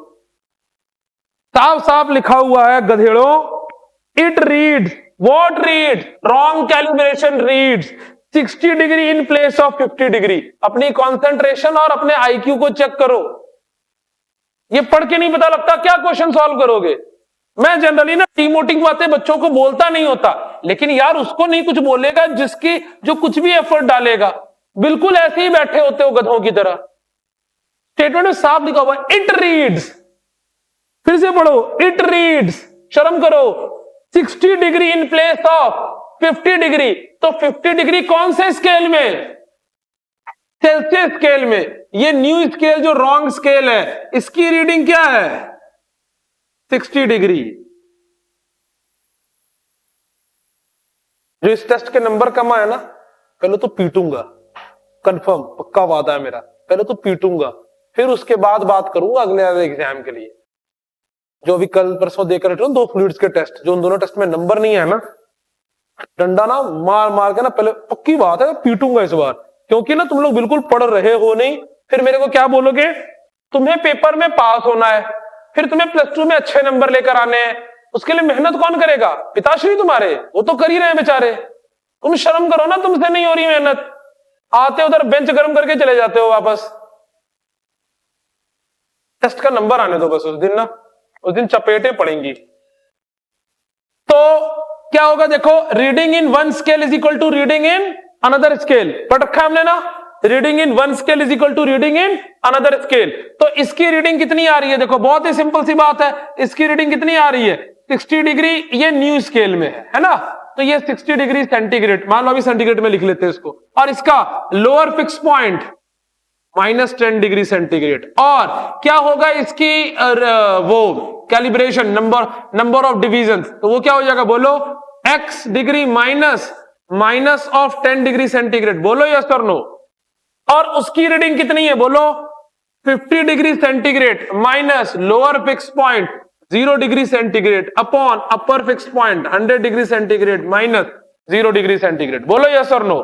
साफ साफ लिखा हुआ है गधेड़ों, it reads, what reads, wrong calibration reads 60 degree in place of 50 degree. अपनी कॉन्सेंट्रेशन और अपने आईक्यू को चेक करो। ये पढ़ के नहीं पता लगता, क्या क्वेश्चन सॉल्व करोगे। मैं जनरली ना डिमोटिंग बातें बच्चों को बोलता नहीं होता, लेकिन यार उसको नहीं कुछ बोलेगा जिसकी जो कुछ भी एफर्ट डालेगा। बिल्कुल ऐसे ही बैठे होते हो गधों की तरह। स्टेटमेंट में साफ लिखा हुआ है, इट रीड्स। फिर से पढ़ो, इट रीड्स, शर्म करो, 60 degree in place of 50 degree. तो 50 डिग्री कौन से स्केल में, सेल्सियस स्केल में। ये न्यू स्केल जो रॉन्ग स्केल है, इसकी रीडिंग क्या है, 60 डिग्री। जो इस टेस्ट के नंबर कम आए ना, पहले तो पीटूंगा, कंफर्म, पक्का वादा है मेरा। पहले तो पीटूंगा, फिर उसके बाद बात करूंगा अगले एग्जाम के लिए। जो भी कल परसों देकर 2 फ्लूइड्स के टेस्ट, जो उन दोनों टेस्ट में नंबर नहीं है ना, डंडा ना मार मार के ना, पहले पक्की बात है पीटूंगा इस बार। क्योंकि ना तुम लोग बिल्कुल पढ़ रहे हो नहीं, फिर मेरे को क्या बोलोगे, तुम्हें पेपर में पास होना है, फिर तुम्हें +2 में अच्छे नंबर लेकर आने हैं। उसके लिए मेहनत कौन करेगा, पिताश्री तुम्हारे, वो तो कर ही रहे हैं बेचारे। तुम शर्म करो ना, तुमसे नहीं हो रही मेहनत। आते उधर बेंच गर्म करके चले जाते हो वापस। टेस्ट का नंबर आने दो बस उस दिन ना, उस दिन चपेटे पड़ेंगी। तो क्या होगा देखो, reading in one scale is equal to reading in another scale. पढ़ रखा है हमने ना, reading in one scale is equal to reading in another scale. तो इसकी रीडिंग कितनी आ रही है, देखो बहुत ही सिंपल सी बात है। इसकी रीडिंग कितनी आ रही है, 60 डिग्री। ये न्यू स्केल में है ना, तो ये 60 डिग्री सेंटीग्रेड, मान लो अभी सेंटीग्रेड में लिख लेते हैं इसको। और इसका lower fix point -10 degree centigrade. और क्या होगा इसकी वो कैलिब्रेशन, नंबर ऑफ डिवीजन, तो वो क्या हो जाएगा, बोलो, x degree minus of 10 degree centigrade. बोलो यस और नो। और उसकी रीडिंग कितनी है, बोलो, 50 degree centigrade minus lower fix point 0 degree centigrade upon upper fix point 100 degree centigrade minus 0 degree centigrade. बोलो यस और नो।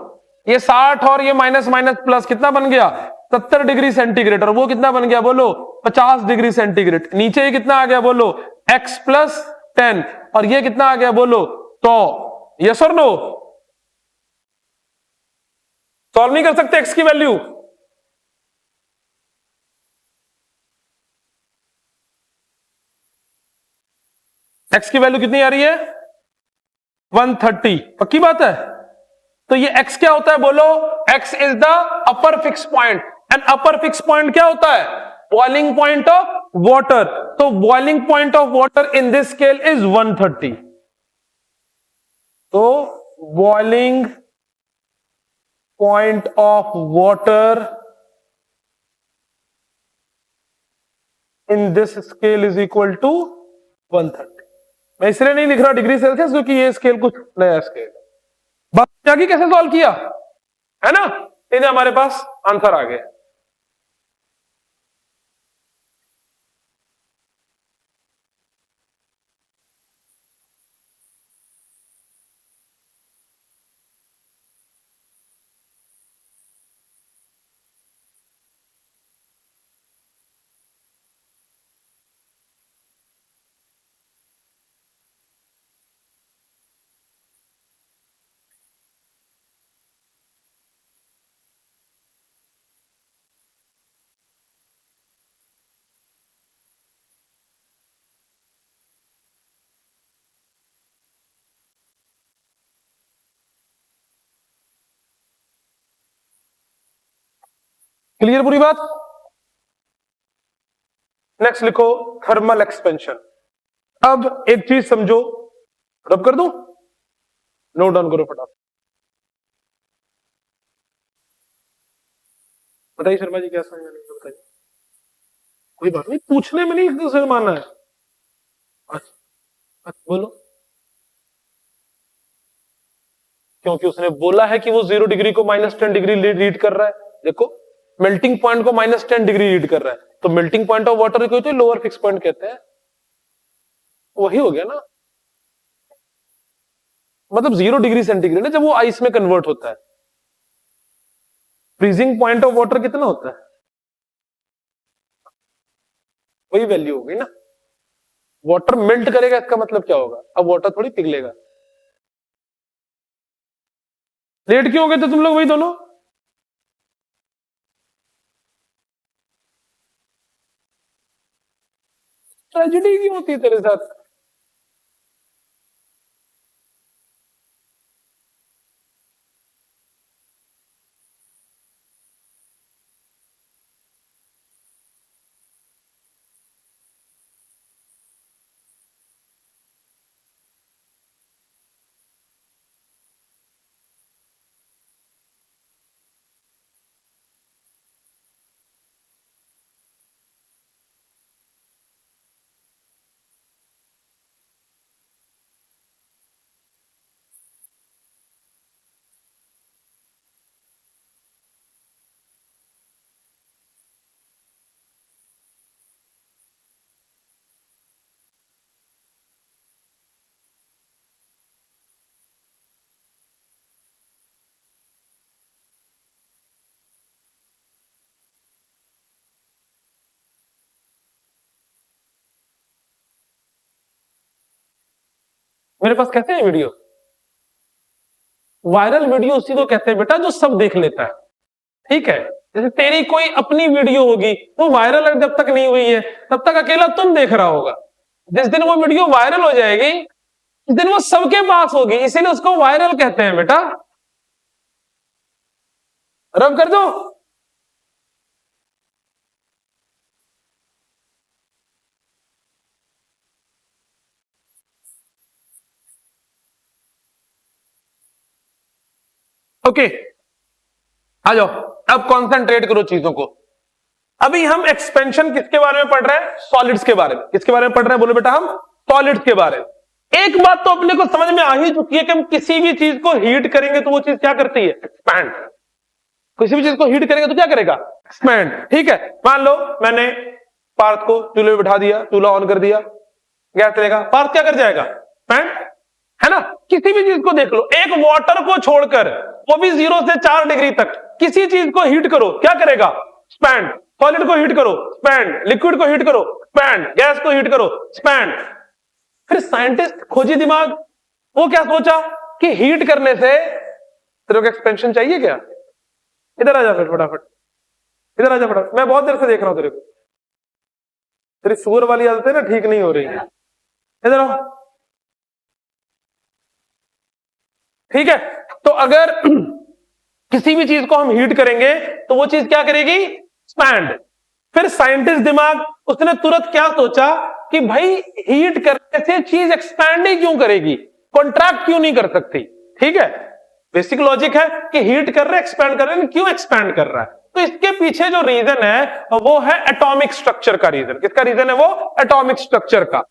ये 60 और ये माइनस माइनस प्लस कितना बन गया, 70 डिग्री सेंटीग्रेड। और वो कितना बन गया, बोलो, 50 डिग्री सेंटीग्रेड। नीचे ये कितना आ गया, बोलो, x + 10। और ये कितना आ गया, बोलो, तो यस और नो। सॉल्व नहीं कर सकते x की वैल्यू, x की वैल्यू कितनी आ रही है, 130। पक्की बात है। तो ये x क्या होता है, बोलो, x is the upper fix point. And upper fix point क्या होता है, बॉइलिंग पॉइंट ऑफ वाटर, तो boiling point of water in this scale is 130। तो boiling point of water in this scale is equal to 130। मैं इसलिए नहीं लिख रहा डिग्री सेल्सियस क्योंकि ये स्केल कुछ नया स्केल है। बात जागी कैसे सॉल्व किया है ना, इन्हें हमारे पास आंसर आ गया। क्लियर पूरी बात। नेक्स्ट लिखो थर्मल एक्सपेंशन। अब एक चीज समझो, रब कर दूं, नोट डाउन करो फटाफट। बताइए शर्मा जी क्या समझ में नहीं, बताइए। कोई बात नहीं, पूछने में नहीं एक दूसरे मानना है। अच्छा बोलो। क्योंकि उसने बोला है कि वो 0 डिग्री को -10 डिग्री रीड कर रहा है। देखो मेल्टिंग पॉइंट को -10 डिग्री रीड कर रहा है, तो मेल्टिंग पॉइंट ऑफ वाटर को तो लोअर फिक्स पॉइंट कहते हैं। वही हो गया ना, मतलब 0 डिग्री सेंटीग्रेड है जब वो आइस में कन्वर्ट होता है। फ्रीजिंग पॉइंट ऑफ वाटर कितना होता है, वही वैल्यू होगी ना। वाटर मेल्ट करेगा इसका मतलब क्या होगा, अब वाटर थोड़ी पिघलेगा। लेट क्यों हो गए थे तुम लोग वही दोनों? ट्रेजेडी क्यों होती है तेरे साथ? मेरे पास कैसे है वीडियो? वायरल वीडियो उसी को कहते हैं बेटा जो सब देख लेता है, ठीक है। जैसे तेरी कोई अपनी वीडियो होगी, वो वायरल जब तक नहीं हुई है तब तक अकेला तुम देख रहा होगा। जिस दिन वो वीडियो वायरल हो जाएगी उस दिन वो सबके पास होगी, इसीलिए उसको वायरल कहते हैं बेटा। रब कर दो। ओके आ जाओ, अब कॉन्सेंट्रेट करो चीजों को। अभी हम एक्सपेंशन किसके बारे में पढ़ रहे हैं? सॉलिड्स के बारे में। किसके बारे में पढ़ रहे हैं बोलो बेटा? हम सॉलिड्स के बारे में। एक बात तो अपने को समझ में आ ही चुकी है कि हम किसी भी चीज को हीट करेंगे तो वो चीज क्या करती है? एक्सपैंड। किसी भी चीज को हीट करेंगे तो क्या करेगा? एक्सपैंड। ठीक है, मान लो मैंने पार्थ को चूल्हे में बिठा दिया, चूल्हा ऑन कर दिया, गैस चलेगा, पार्थ क्या कर जाएगा? एक्सपैंड, है ना। किसी भी चीज को देख लो, एक वाटर को छोड़कर, वो भी 0 से 4 डिग्री तक, किसी चीज को हीट करो क्या करेगा? एक्सपैंड। सॉलिड को हीट करो, एक्सपैंड। लिक्विड को हीट करो, एक्सपैंड। गैस को हीट करो, एक्सपैंड। फिर साइंटिस्ट खोजी दिमाग, वो क्या सोचा कि हीट करने से तेरे को एक्सपेंशन चाहिए क्या? इधर आ जा फिर फटाफट, इधर आ जा फटाफट। मैं बहुत देर से देख रहा हूं तेरे को, तेरी सुअर वाली आदतें ना ठीक नहीं हो रही है। इधर आओ। ठीक है, तो अगर किसी भी चीज को हम हीट करेंगे तो वो चीज क्या करेगी? एक्सपैंड। फिर साइंटिस्ट दिमाग उसने तुरंत क्या सोचा कि भाई हीट करने से चीज एक्सपैंड ही क्यों करेगी, कॉन्ट्रैक्ट क्यों नहीं कर सकती। ठीक है, बेसिक लॉजिक है कि हीट कर रहे एक्सपैंड कर रहे हैं, क्यों एक्सपैंड कर रहा है। तो इसके पीछे जो रीजन है वो है एटॉमिक स्ट्रक्चर का रीजन। किसका रीजन है वो, एटॉमिक स्ट्रक्चर का।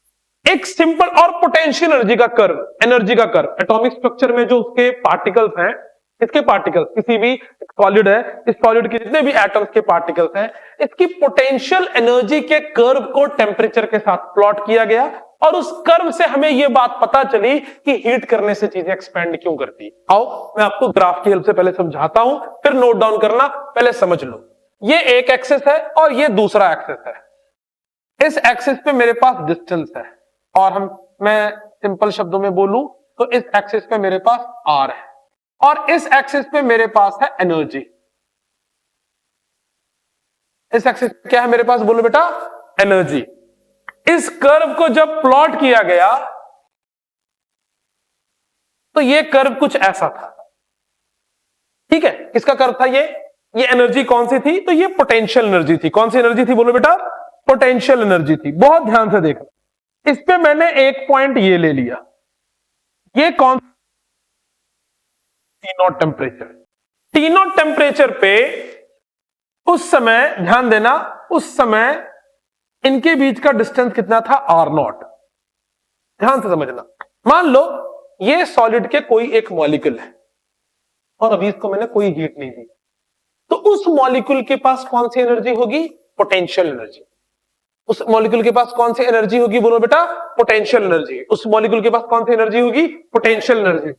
एक सिंपल और पोटेंशियल एनर्जी का कर्व, एनर्जी का कर्व एटॉमिक स्ट्रक्चर में जो उसके पार्टिकल्स हैं, इसके पार्टिकल्स, किसी भी सॉलिड है, इस सॉलिड के जितने भी एटम्स के पार्टिकल्स हैं, इसकी पोटेंशियल एनर्जी के कर्व को टेम्परेचर के साथ प्लॉट किया गया और उस कर्व से हमें यह बात पता चली कि हीट करने से चीजें एक्सपेंड क्यों करती है। आओ मैं आपको ग्राफ की हेल्प से पहले समझाता हूं, फिर नोट डाउन करना, पहले समझ लो। ये एक एक्सिस है और ये दूसरा एक्सिस है। इस एक्सिस पे मेरे पास डिस्टेंस है और मैं सिंपल शब्दों में बोलूं तो इस एक्सिस पे मेरे पास आर है और इस एक्सिस पे मेरे पास है एनर्जी। इस एक्सिस पे क्या है मेरे पास, बोलो बेटा, एनर्जी। इस कर्व को जब प्लॉट किया गया तो ये कर्व कुछ ऐसा था। ठीक है, किसका कर्व था ये एनर्जी कौन सी थी, तो ये पोटेंशियल एनर्जी थी। कौन सी एनर्जी थी बोलो बेटा, पोटेंशियल एनर्जी थी। बहुत ध्यान से देखना, इस पे मैंने एक पॉइंट ये ले लिया, ये कौन, T naught temperature. T naught temperature पे उस समय ध्यान देना, उस समय इनके बीच का डिस्टेंस कितना था, आर नॉट। ध्यान से समझना, मान लो ये सॉलिड के कोई एक मॉलिक्यूल है और अभी इसको मैंने कोई हीट नहीं दी, तो उस मॉलिक्यूल के पास कौन सी एनर्जी होगी, पोटेंशियल एनर्जी। उस मॉलिक्यूल के पास कौन सी एनर्जी होगी, बोलो बेटा, पोटेंशियल एनर्जी। उस मॉलिक्यूल के पास कौन सी एनर्जी होगी, potential energy.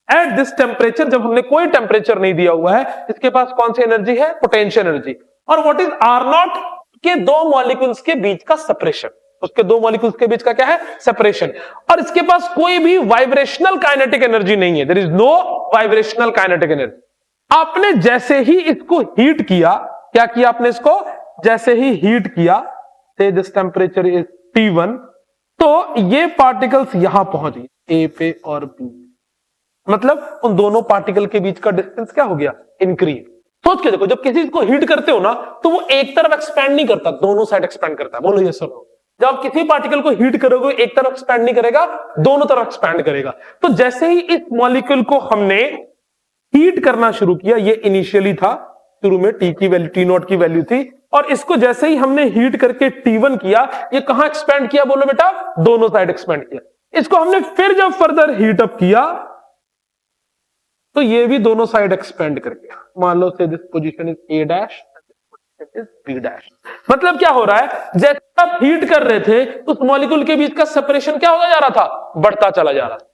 At this temperature, जब हमने कोई टेम्परेचर नहीं दिया हुआ है, इसके पास कौन सी एनर्जी है, पोटेंशियल एनर्जी। और व्हाट इज आर नॉट, के दो मॉलिक्यूल्स के बीच का सेपरेशन, उसके दो मॉलिक्यूल्स के बीच का क्या है, सेपरेशन। और इसके पास कोई भी वाइब्रेशनल काइनेटिक एनर्जी नहीं है, there is no vibrational kinetic energy. आपने जैसे ही इसको हीट किया, क्या किया आपने इसको, जैसे ही हीट किया, से दिस टेम्परेचर इज T1, तो ये पार्टिकल्स यहां पहुंच गए, ए पे और बी, मतलब उन दोनों पार्टिकल के बीच का डिस्टेंस क्या हो गया, इंक्रीज। सोच के देखो, जब किसी चीज को हीट करते हो ना तो वो एक तरफ एक्सपैंड नहीं करता, दोनों साइड एक्सपैंड करता है। बोलो ये सर, जब आप किसी पार्टिकल को हीट करोगे एक तरफ एक्सपैंड नहीं करेगा, दोनों तरफ एक्सपैंड करेगा। तो जैसे ही इस मॉलिक्यूल को हमने हीट करना शुरू किया, ये इनिशियली था, शुरू में टी की वैल्यू, टी नॉट की वैल्यू थी, और इसको जैसे ही हमने हीट करके T1 किया, ये कहां एक्सपैंड किया, बोलो बेटा, दोनों साइड एक्सपैंड किया। इसको हमने फिर जब फर्दर हीट अप किया तो ये भी दोनों साइड एक्सपेंड कर गया। मान लो say this position is A dash, is B dash. मतलब क्या हो रहा है, जैसे आप हीट कर रहे थे उस मॉलिक्यूल के बीच का सेपरेशन क्या होता जा रहा था, बढ़ता चला जा रहा था।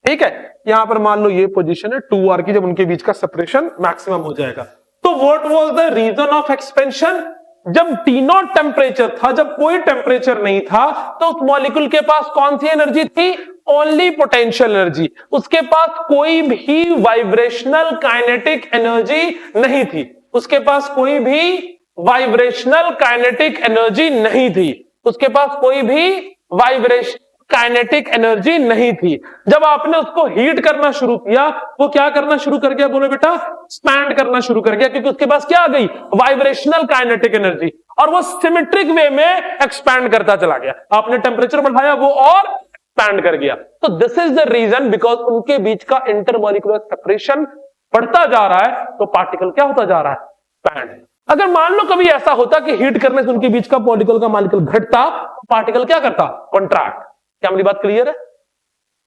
ठीक है, यहां पर मान लो ये पोजीशन है 2r की, जब उनके बीच का सेपरेशन मैक्सिमम हो जाएगा। तो what was the reason of expansion, जब टी नॉट टेम्परेचर था, जब कोई टेम्परेचर नहीं था, तो उस मॉलिक्यूल के पास कौन सी एनर्जी थी, ओनली पोटेंशियल एनर्जी। उसके पास कोई भी वाइब्रेशनल काइनेटिक एनर्जी नहीं थी, उसके पास कोई भी वाइब्रेशनल काइनेटिक एनर्जी नहीं थी, उसके पास कोई भी वाइब्रेशन काइनेटिक एनर्जी नहीं थी। जब आपने उसको हीट करना शुरू किया, वो क्या करना शुरू कर गया, बोलो बेटा, एक्सपैंड करना शुरू कर गया, क्योंकि उसके पास क्या आ गई, वाइब्रेशनल काइनेटिक एनर्जी, और वो सिमेट्रिक वे में एक्सपैंड करता चला गया। आपने टेम्परेचर बढ़ाया, वो और एक्सपैंड कर गया। तो this is the reason, because उनके बीच का इंटरमॉलिक्यूलर सेपरेशन बढ़ता जा रहा है, तो पार्टिकल क्या होता जा रहा है, एक्सपैंड। अगर मान लो कभी ऐसा होता कि हीट करने से उनके बीच का मॉलिक्यूल का मॉलिक्यूल घटता, तो पार्टिकल क्या करता, कॉन्ट्रैक्ट। क्या मेरी बात क्लियर है?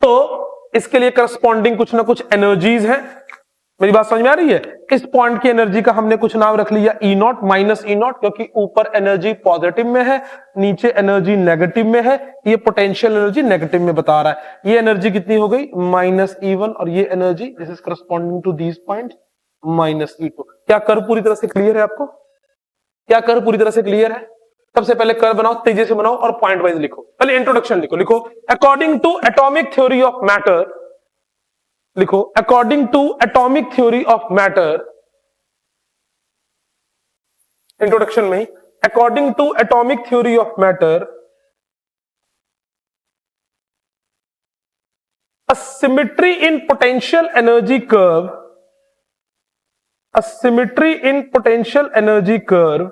तो इसके लिए करस्पॉन्डिंग कुछ ना कुछ एनर्जीज हैं। मेरी बात समझ में आ रही है? इस पॉइंट की एनर्जी का हमने कुछ नाम रख लिया ई नॉट माइनस ई नॉट, क्योंकि ऊपर एनर्जी पॉजिटिव में है, नीचे एनर्जी नेगेटिव में है। ये पोटेंशियल एनर्जी नेगेटिव में बता रहा है। ये एनर्जी कितनी हो गई, माइनस E1, और ये energy this is corresponding to these point minus E2। क्या कर्व पूरी तरह से क्लियर है आपको? क्या कर्व पूरी तरह से क्लियर है? सबसे पहले कर्व बनाओ, तेजी से बनाओ और पॉइंट वाइज लिखो। पहले इंट्रोडक्शन लिखो according to atomic theory of matter, लिखो according to atomic theory of matter, introduction में ही, according to atomic theory of matter, a symmetry in potential energy curve, a symmetry in potential energy curve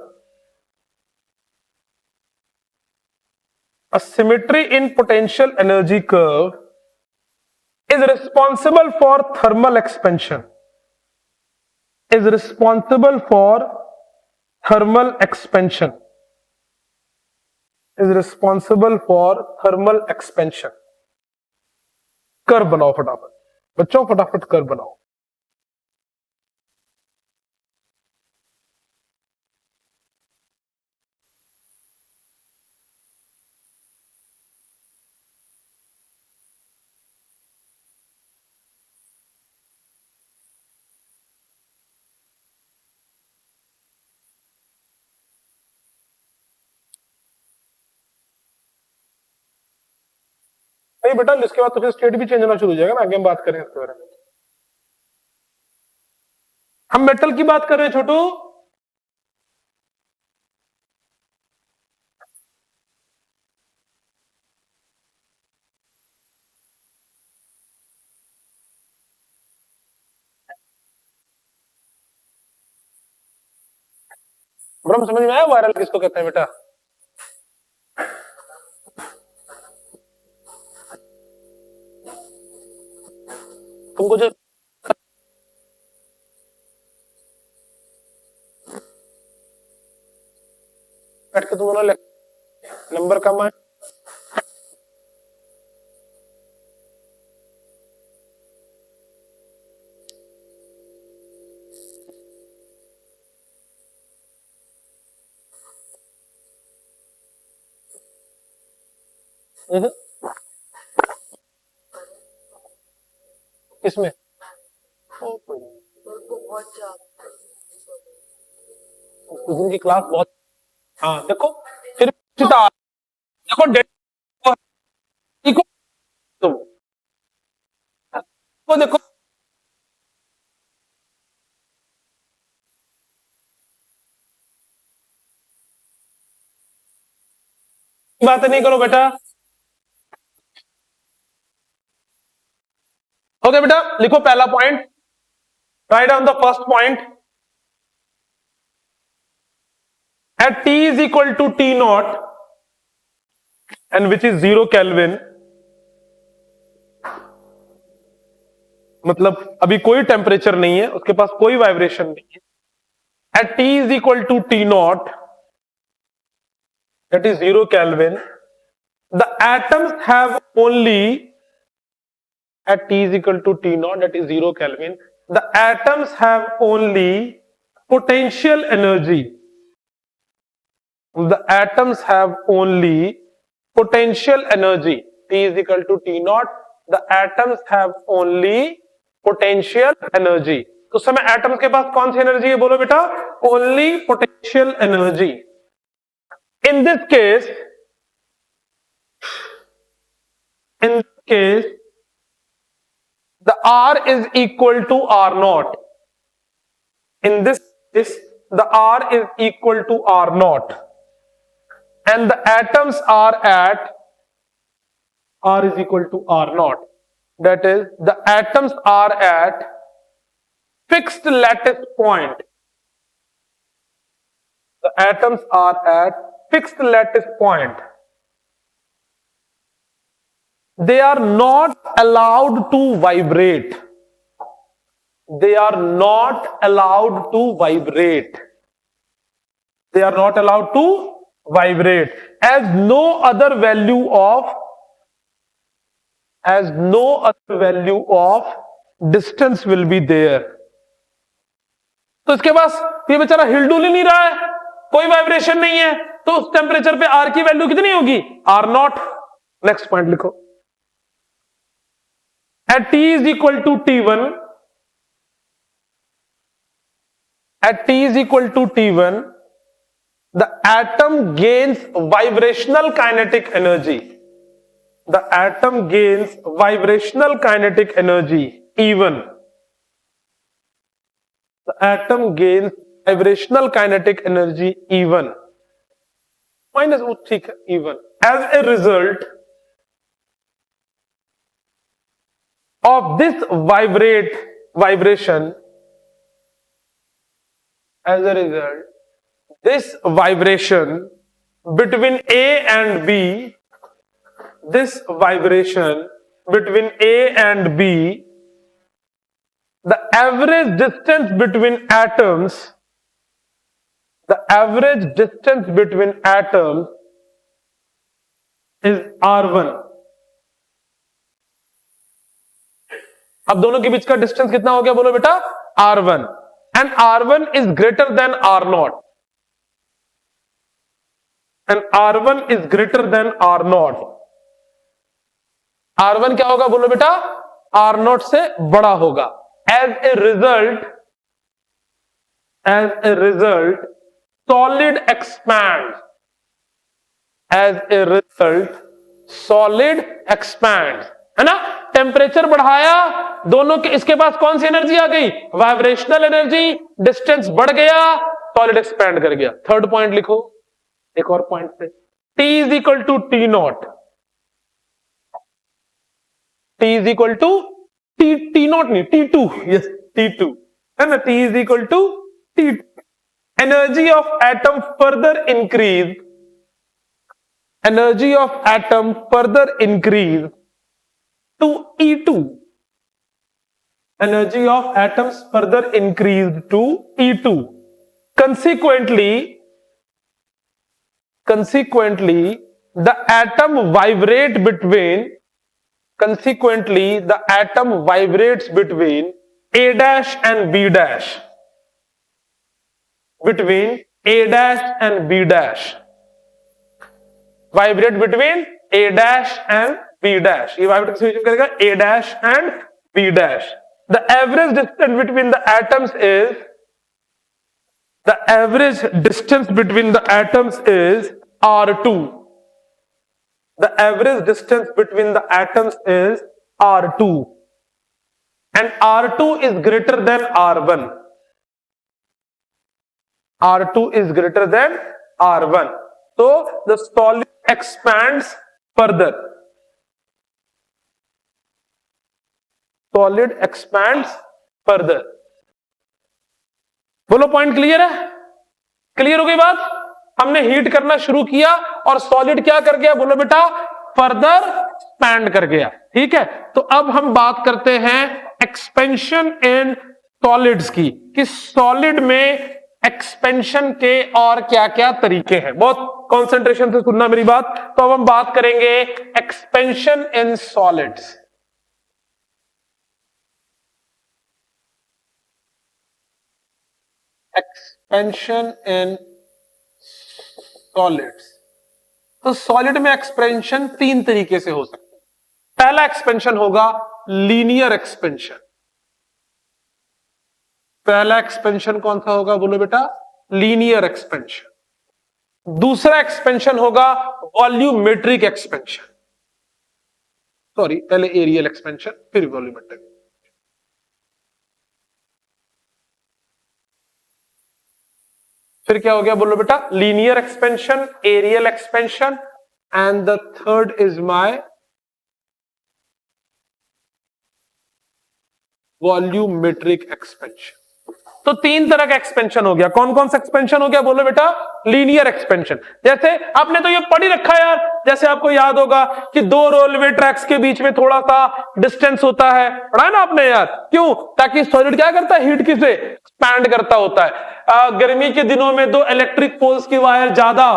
A symmetry in potential energy curve is responsible for thermal expansion. Is responsible for thermal expansion. Is responsible for thermal expansion. Curve बनाओ फटाफट बच्चों, फटाफट curve बनाओ। नहीं बेटा, इसके बाद तो फिर स्टेट भी चेंज होना शुरू हो जाएगा ना, आगे हम बात करें इसके बारे में। हम मेटल की बात कर रहे हैं छोटू। ब्रह्म समझ में आया वायरल किसको कहते हैं बेटा? तुमको जो बैठ के तुम नंबर कम है, इसमें कुछ की क्लास बहुत, हाँ देखो फिर देखो तुम देखो बातें नहीं करो बेटा। ओके बेटा, लिखो पहला point, write down the first point. At T is equal to T naught and which is 0 Kelvin, मतलब अभी कोई टेम्परेचर नहीं है, उसके पास कोई वाइब्रेशन नहीं है। At T is equal to T naught, that is 0 Kelvin, the atoms have only, at T is equal to T naught, that is 0 Kelvin, the atoms have only potential energy. The atoms have only potential energy. T is equal to T naught. The atoms have only potential energy. तो समय atoms के पास कौन सी energy है बोलो बेटा? Only potential energy. In this case, the R is equal to R naught. In this case, the R is equal to R naught. And the atoms are at R is equal to R naught. That is, the atoms are at fixed lattice point. The atoms are at fixed lattice point. They are not allowed to vibrate. They are not allowed to vibrate. They are not allowed to vibrate, as no other value of distance will be there. तो इसके पास ये बेचारा हिलडुल ही नहीं रहा है, कोई vibration नहीं है, तो उस टेम्परेचर पे आर की वैल्यू कितनी होगी? R naught. नेक्स्ट पॉइंट लिखो। At T is equal to T1, at T is equal to T1, the atom gains vibrational kinetic energy. The atom gains vibrational kinetic energy, E1. The atom gains vibrational kinetic energy, E1. Minus, ठीक है, E1. As a result of this vibration, as a result, this vibration between A and B this vibration between A and B, the average distance between atoms, the average distance between atoms is R1. अब दोनों के बीच का distance कितना हो गया बोलो बेटा? R1. And R1 is greater than R0. And R1 is greater than R0. R1 क्या होगा बोलो बेटा? R0 से बड़ा होगा. As a result, solid expands. As a result, solid expands. है ना? टेम्परेचर बढ़ाया, दोनों के, इसके पास कौन सी एनर्जी आ गई? Vibrational energy. डिस्टेंस बढ़ गया, सॉलिड एक्सपैंड कर गया. थर्ड पॉइंट लिखो एक और पॉइंट से. T is equal to T naught. T is equal to T naught नहीं, T2. यस, T2 है ना. T is equal to T2. Energy of atom further increase. Energy of atom further increase to E2. Energy of atoms further increased to E2. Consequently, the atom vibrates between A dash and B dash. Between A dash and B dash. Vibrate between A dash and B dash. ये vibrate किस करेगा? A dash and B dash. The average distance between the atoms is R2. The average distance between the atoms is R2. And R2 is greater than R1. R2 is greater than R1. So the solid expands further. Solid expands further. बोलो point clear है? Clear हो गई बात? हमने heat करना शुरू किया और सॉलिड क्या कर गया बोलो बेटा? फर्दर एक्सपैंड कर गया. ठीक है, तो अब हम बात करते हैं एक्सपेंशन इन सॉलिड्स की, कि सॉलिड में एक्सपेंशन के और क्या क्या तरीके हैं. बहुत कंसंट्रेशन से सुनना मेरी बात. तो अब हम बात करेंगे expansion in solids. Expansion in solids. तो सॉलिड में एक्सपेंशन तीन तरीके से हो सकता है. पहला एक्सपेंशन होगा लीनियर एक्सपेंशन. पहला एक्सपेंशन कौन सा होगा बोलो बेटा? Linear expansion. दूसरा एक्सपेंशन होगा वॉल्यूमेट्रिक एक्सपेंशन. सॉरी, पहले एरियल एक्सपेंशन फिर वॉल्यूमेट्रिक. फिर क्या हो गया बोलो बेटा? Linear expansion, areal expansion, and the third is my volumetric expansion. तो तीन तरह का एक्सपेंशन हो गया. कौन कौन सा एक्सपेंशन हो गया बोलो बेटा? Linear expansion. जैसे आपने तो ये पढ़ ही रखा है यार. जैसे आपको याद होगा कि दो रेलवे ट्रैक्स के बीच में थोड़ा सा डिस्टेंस होता है. पढ़ा है ना आपने यार? क्यों? ताकि सॉलिड क्या करता है? हीट किसे एक्सपैंड करता होता है. गर्मी के दिनों में दो इलेक्ट्रिक पोल्स की वायर ज्यादा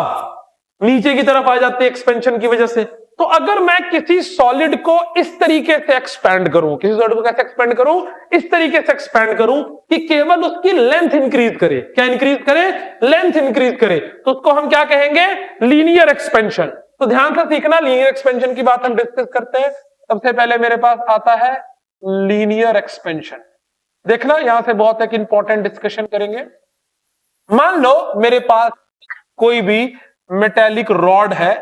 नीचे की तरफ आ जाती है एक्सपेंशन की वजह से. तो अगर मैं किसी सॉलिड को इस तरीके से एक्सपैंड करूं, किसी सॉलिड को कैसे एक्सपैंड करूं? इस तरीके से एक्सपैंड करूं कि केवल उसकी लेंथ इंक्रीज करे. क्या इंक्रीज करे? लेंथ इंक्रीज करे. तो उसको हम क्या कहेंगे? Linear expansion. तो ध्यान से सीखना, लीनियर एक्सपेंशन की बात हम डिस्कस करते हैं. सबसे पहले मेरे पास आता है लीनियर एक्सपेंशन. देखना, यहां से बहुत एक इंपॉर्टेंट डिस्कशन करेंगे. मान लो मेरे पास कोई भी मेटेलिक रॉड है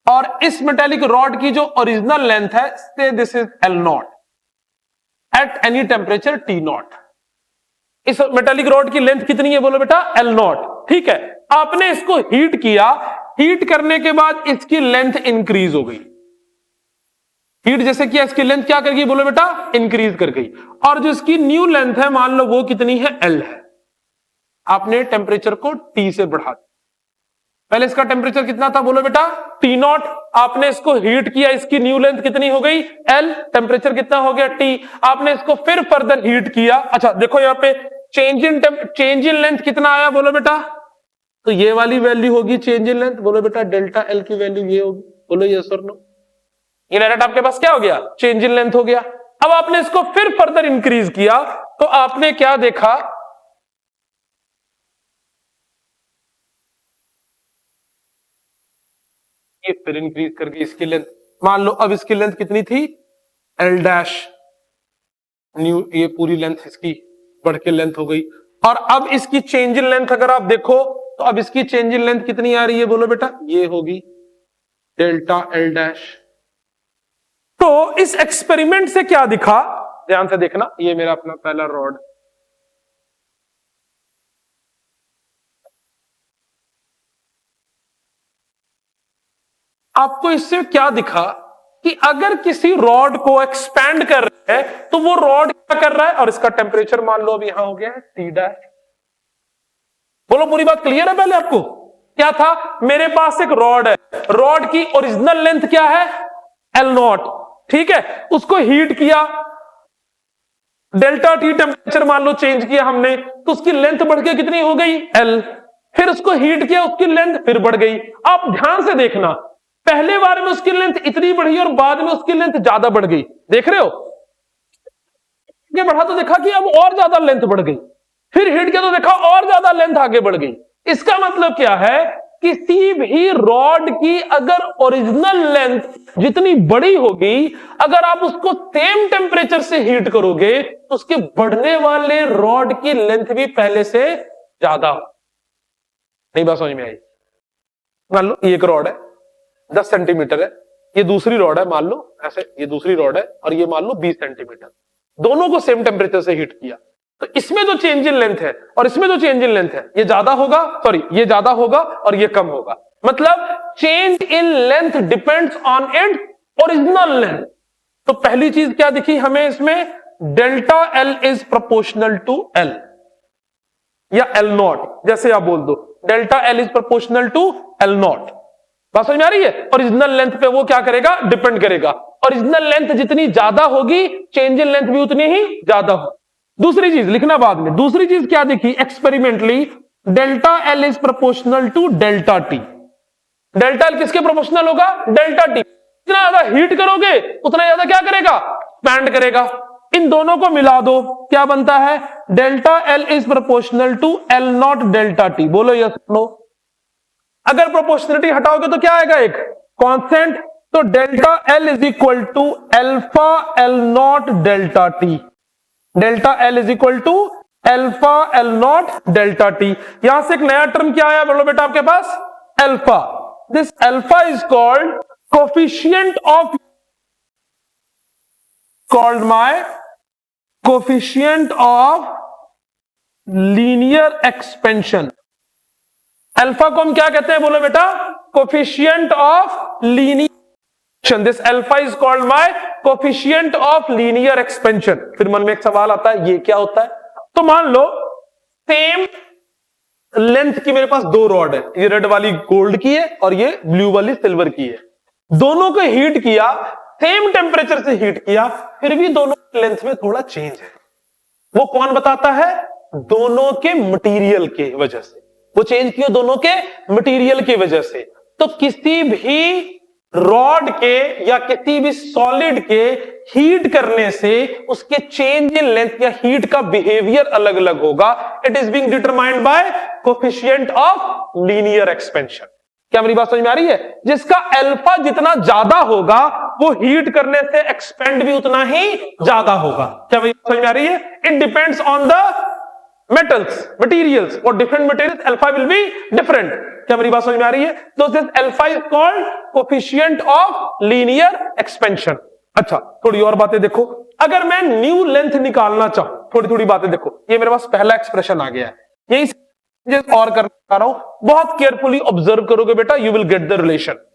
और इस मेटेलिक रॉड की जो ओरिजिनल लेंथ है, से this is L0 at any temperature T0. इस मेटेलिक रॉड की लेंथ कितनी है बोलो बेटा? L0. ठीक है, आपने इसको हीट किया. हीट करने के बाद इसकी लेंथ इंक्रीज हो गई. हीट जैसे किया, इसकी लेंथ क्या कर गई बोलो बेटा? इंक्रीज कर गई. और जो इसकी न्यू लेंथ है मान लो वो कितनी है? L है. आपने टेम्परेचर को T से बढ़ा दिया. पहले इसका टेम्परेचर कितना था बोलो बेटा टी नॉट, आपने इसको हीट किया, इसकी न्यू लेंथ कितनी हो गई एल, टेम्परेचर कितना हो गया टी, आपने इसको फिर फर्दर हीट किया। अच्छा देखो यहाँ पे चेंज इन लेंथ कितना आया बोलो बेटा, तो ये वाली वैल्यू होगी चेंज इन लेंथ, बोलो बेटा डेल्टा एल की वैल्यू ये होगी, बोलो यस और नो। ये डायरेक्ट आपके पास क्या हो गया चेंज इन लेंथ हो गया। अब आपने इसको फिर फर्दर इंक्रीज किया तो आपने क्या देखा, ये फिर इंक्रीज करके इसकी लेंथ, मान लो अब इसकी लेंथ कितनी थी एल डैश न्यू, ये पूरी लेंथ इसकी बढ़ के लेंथ हो गई। और अब इसकी चेंज इन लेंथ अगर आप देखो तो अब इसकी चेंज इन लेंथ कितनी आ रही है बोलो बेटा, ये होगी डेल्टा एल डैश। तो इस एक्सपेरिमेंट से क्या दिखा, ध्यान से देखना, ये मेरा अपना पहला रॉड, आपको इससे क्या दिखा कि अगर किसी रॉड को एक्सपैंड कर रहे हैं तो वो रॉड क्या कर रहा है, और इसका टेम्परेचर मान लो अब यहां हो गया है टी डैश। बोलो पूरी बात क्लियर है पहले आपको, क्या था मेरे पास एक रॉड है, रॉड की ओरिजिनल लेंथ क्या है एल नॉट, ठीक है, उसको हीट किया, डेल्टा टी टेम्परेचर मान लो चेंज किया हमने, तो उसकी लेंथ बढ़ के कितनी हो गई एल, फिर उसको हीट किया उसकी लेंथ फिर बढ़ गई। आप ध्यान से देखना पहले बार में उसकी लेंथ इतनी बढ़ी और बाद में उसकी लेंथ ज्यादा बढ़ गई, देख रहे हो, ये बढ़ा तो देखा कि अब और ज्यादा लेंथ बढ़ गई, फिर हिट किया तो देखा और ज्यादा लेंथ आगे बढ़ गई। इसका मतलब क्या है, किसी भी रॉड की अगर ओरिजिनल लेंथ जितनी बड़ी होगी, अगर आप उसको सेम टेम्परेचर से हीट करोगे तो उसके बढ़ने वाले रॉड की लेंथ भी पहले से ज्यादा हो। नहीं बात समझ में आई, मान लो ये एक रॉड है 10 सेंटीमीटर है, ये दूसरी रॉड है मान लो ऐसे, ये दूसरी रॉड है और ये मान लो 20 सेंटीमीटर, दोनों को सेम टेम्परेचर से हीट किया, तो इसमें जो चेंज इन लेंथ है और इसमें जो चेंज इन लेंथ है ये ज्यादा होगा, सॉरी ये ज्यादा होगा और ये कम होगा, मतलब change in length depends on its original length. तो पहली चीज क्या दिखी हमें इसमें, delta L is proportional to L या एल नॉट, जैसे आप बोल दो delta L is proportional to L naught. बात समझ में आ रही है, ओरिजिनल लेंथ पे वो क्या करेगा डिपेंड करेगा, ओरिजिनल लेंथ जितनी ज्यादा होगी चेंज इन लेंथ भी उतनी ही ज्यादा होगी। दूसरी चीज लिखना बाद में, दूसरी चीज क्या देखी experimentally, delta L is proportional to delta T. Delta L किसके प्रोपोर्शनल होगा डेल्टा टी, जितना ज्यादा हीट करोगे उतना ज्यादा क्या करेगा एक्सपैंड करेगा। इन दोनों को मिला दो क्या बनता है, delta L is proportional to L not delta T, बोलो यस नो। अगर प्रोपोर्शनलिटी हटाओगे तो क्या आएगा एक कांस्टेंट, तो delta L is equal to alpha L not delta T, delta L is equal to alpha L not delta T. यहां से एक नया टर्म क्या आया बोलो बेटा आपके पास alpha, this alpha is called coefficient of, called my coefficient of linear expansion. Alpha को हम क्या कहते हैं बोलो बेटा coefficient of linear, this alpha is called my coefficient of linear expansion. फिर मन में एक सवाल आता है ये क्या होता है, तो मान लो सेम लेंथ की मेरे पास दो रॉड है, ये रेड वाली गोल्ड की है और ये ब्लू वाली सिल्वर की है, दोनों को हीट किया सेम टेम्परेचर से हीट किया, फिर भी दोनों लेंथ में थोड़ा चेंज है, वो कौन बताता है, दोनों के मटेरियल के वजह से, वो चेंज किया दोनों के मटेरियल की वजह से। तो किसी भी रॉड के या किसी भी सॉलिड के हीट करने से उसके चेंज इन लेंथ या हीट का बिहेवियर अलग अलग होगा, it is being determined by coefficient of linear expansion. क्या मेरी बात समझ में आ रही है, जिसका अल्फा जितना ज्यादा होगा वो हीट करने से एक्सपेंड भी उतना ही ज्यादा होगा। क्या मेरी बात समझ में आ रही है, it depends on the metals materials, for different materials alpha will be different। क्या मेरी बात समझ में आ रही है, तो this alpha is called coefficient of linear expansion. अच्छा थोड़ी और बातें देखो, अगर मैं न्यू लेंथ निकालना चाहूं, थोड़ी थोड़ी बातें देखो, ये मेरे पास पहला एक्सप्रेशन आ गया है, यही और करना चाह रहा हूं, बहुत केयरफुली ऑब्जर्व करोगे बेटा, you will get the relation.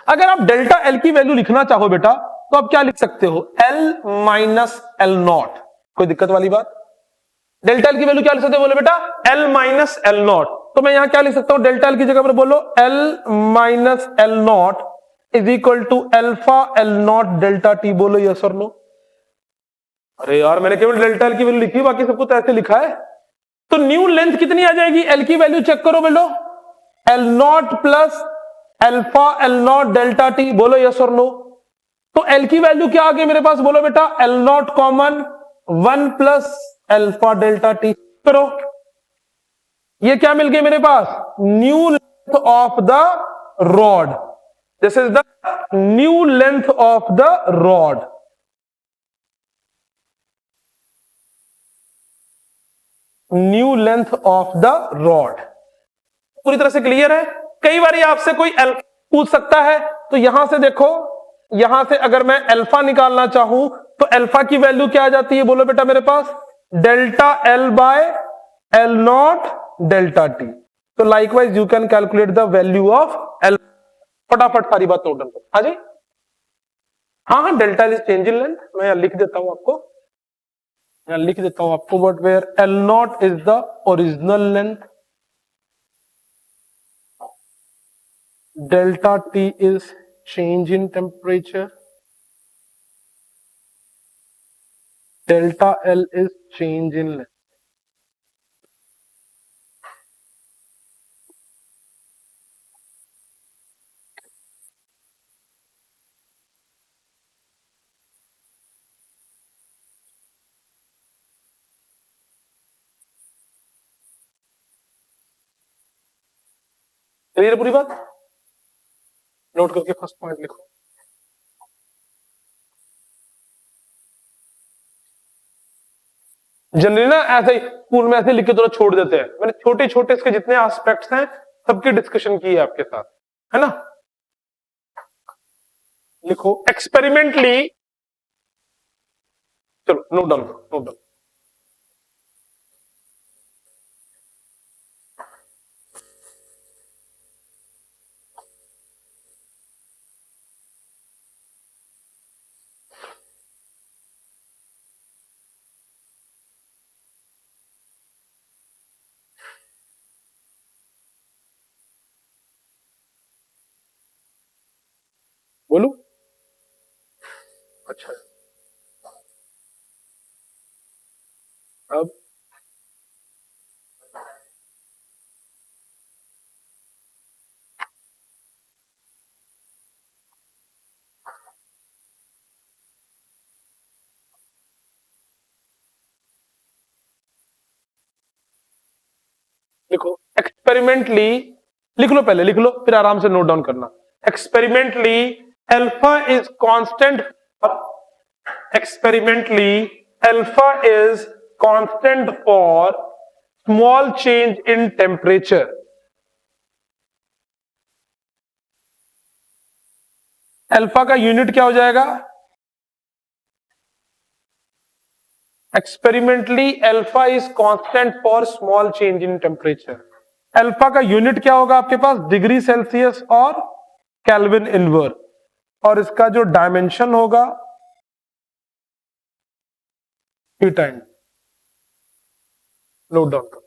अगर आप डेल्टा एल की वैल्यू लिखना चाहो बेटा तो आप क्या लिख सकते हो, एल माइनस एल नॉट, कोई दिक्कत वाली बात, डेल्टा एल की वैल्यू क्या लिख सकते हो बोले बेटा एल माइनस एल नॉट, तो मैं यहां क्या लिख सकता हूं, डेल्टा एल की जगह पर बोलो L minus L naught is equal to alpha L not delta T, बोलो यस और नो। अरे यार मैंने केवल डेल्टा एल की वैल्यू लिखी, बाकी सबको तो ऐसे लिखा है। तो न्यू लेंथ कितनी आ जाएगी, एल की वैल्यू चेक करो बोलो, L not plus alpha L not delta T, बोलो यस और नो। तो एल की वैल्यू क्या आ गई मेरे पास, बोलो बेटा L not common 1 plus alpha delta T करो। ये क्या मिल गई मेरे पास, new length of the rod, this is the new length of the rod. New length of the rod पूरी तरह से क्लियर है। कई बार आपसे कोई अल्फा पूछ सकता है, तो यहां से देखो, यहां से अगर मैं अल्फा निकालना चाहूं तो अल्फा की वैल्यू क्या आ जाती है, बोलो बेटा मेरे पास delta L by L not delta T. तो likewise you can calculate the value of L. फटाफट सारी बात नोट डाउन करो। हाँ जी, हाँ delta is change in length, मैं यहां लिख देता हूं आपको, यहां लिख देता हूं आपको, but where L naught is the original length, delta T is change in temperature, delta L is change in length. Clear पूरी बात, नोट करके फर्स्ट पॉइंट लिखो। जनरली ना ऐसे ही स्कूल में ऐसे लिख के थोड़ा छोड़ देते हैं, मैंने छोटे छोटे इसके जितने एस्पेक्ट्स हैं सबकी डिस्कशन की है आपके साथ, है ना। लिखो एक्सपेरिमेंटली, चलो नोट डाउन करो, नोट डाउन। बोलू, अच्छा अब लिखो एक्सपेरिमेंटली, लिख लो पहले, लिख लो फिर आराम से नोट डाउन करना। Experimentally alpha is constant, experimentally alpha is constant for small change in temperature. Alpha का यूनिट क्या हो जाएगा, experimentally alpha is constant for small change in temperature. Alpha का यूनिट क्या होगा आपके पास, डिग्री सेल्सियस और केल्विन इनवर्स, और इसका जो डायमेंशन होगा टाइम। नोट डाउन करो।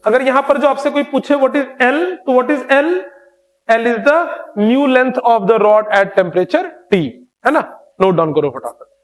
अगर यहां पर जो आपसे कोई पूछे व्हाट इज एल, तो what is L, L is the new length of the rod at temperature T, है ना। नोट डाउन करो फटाफट।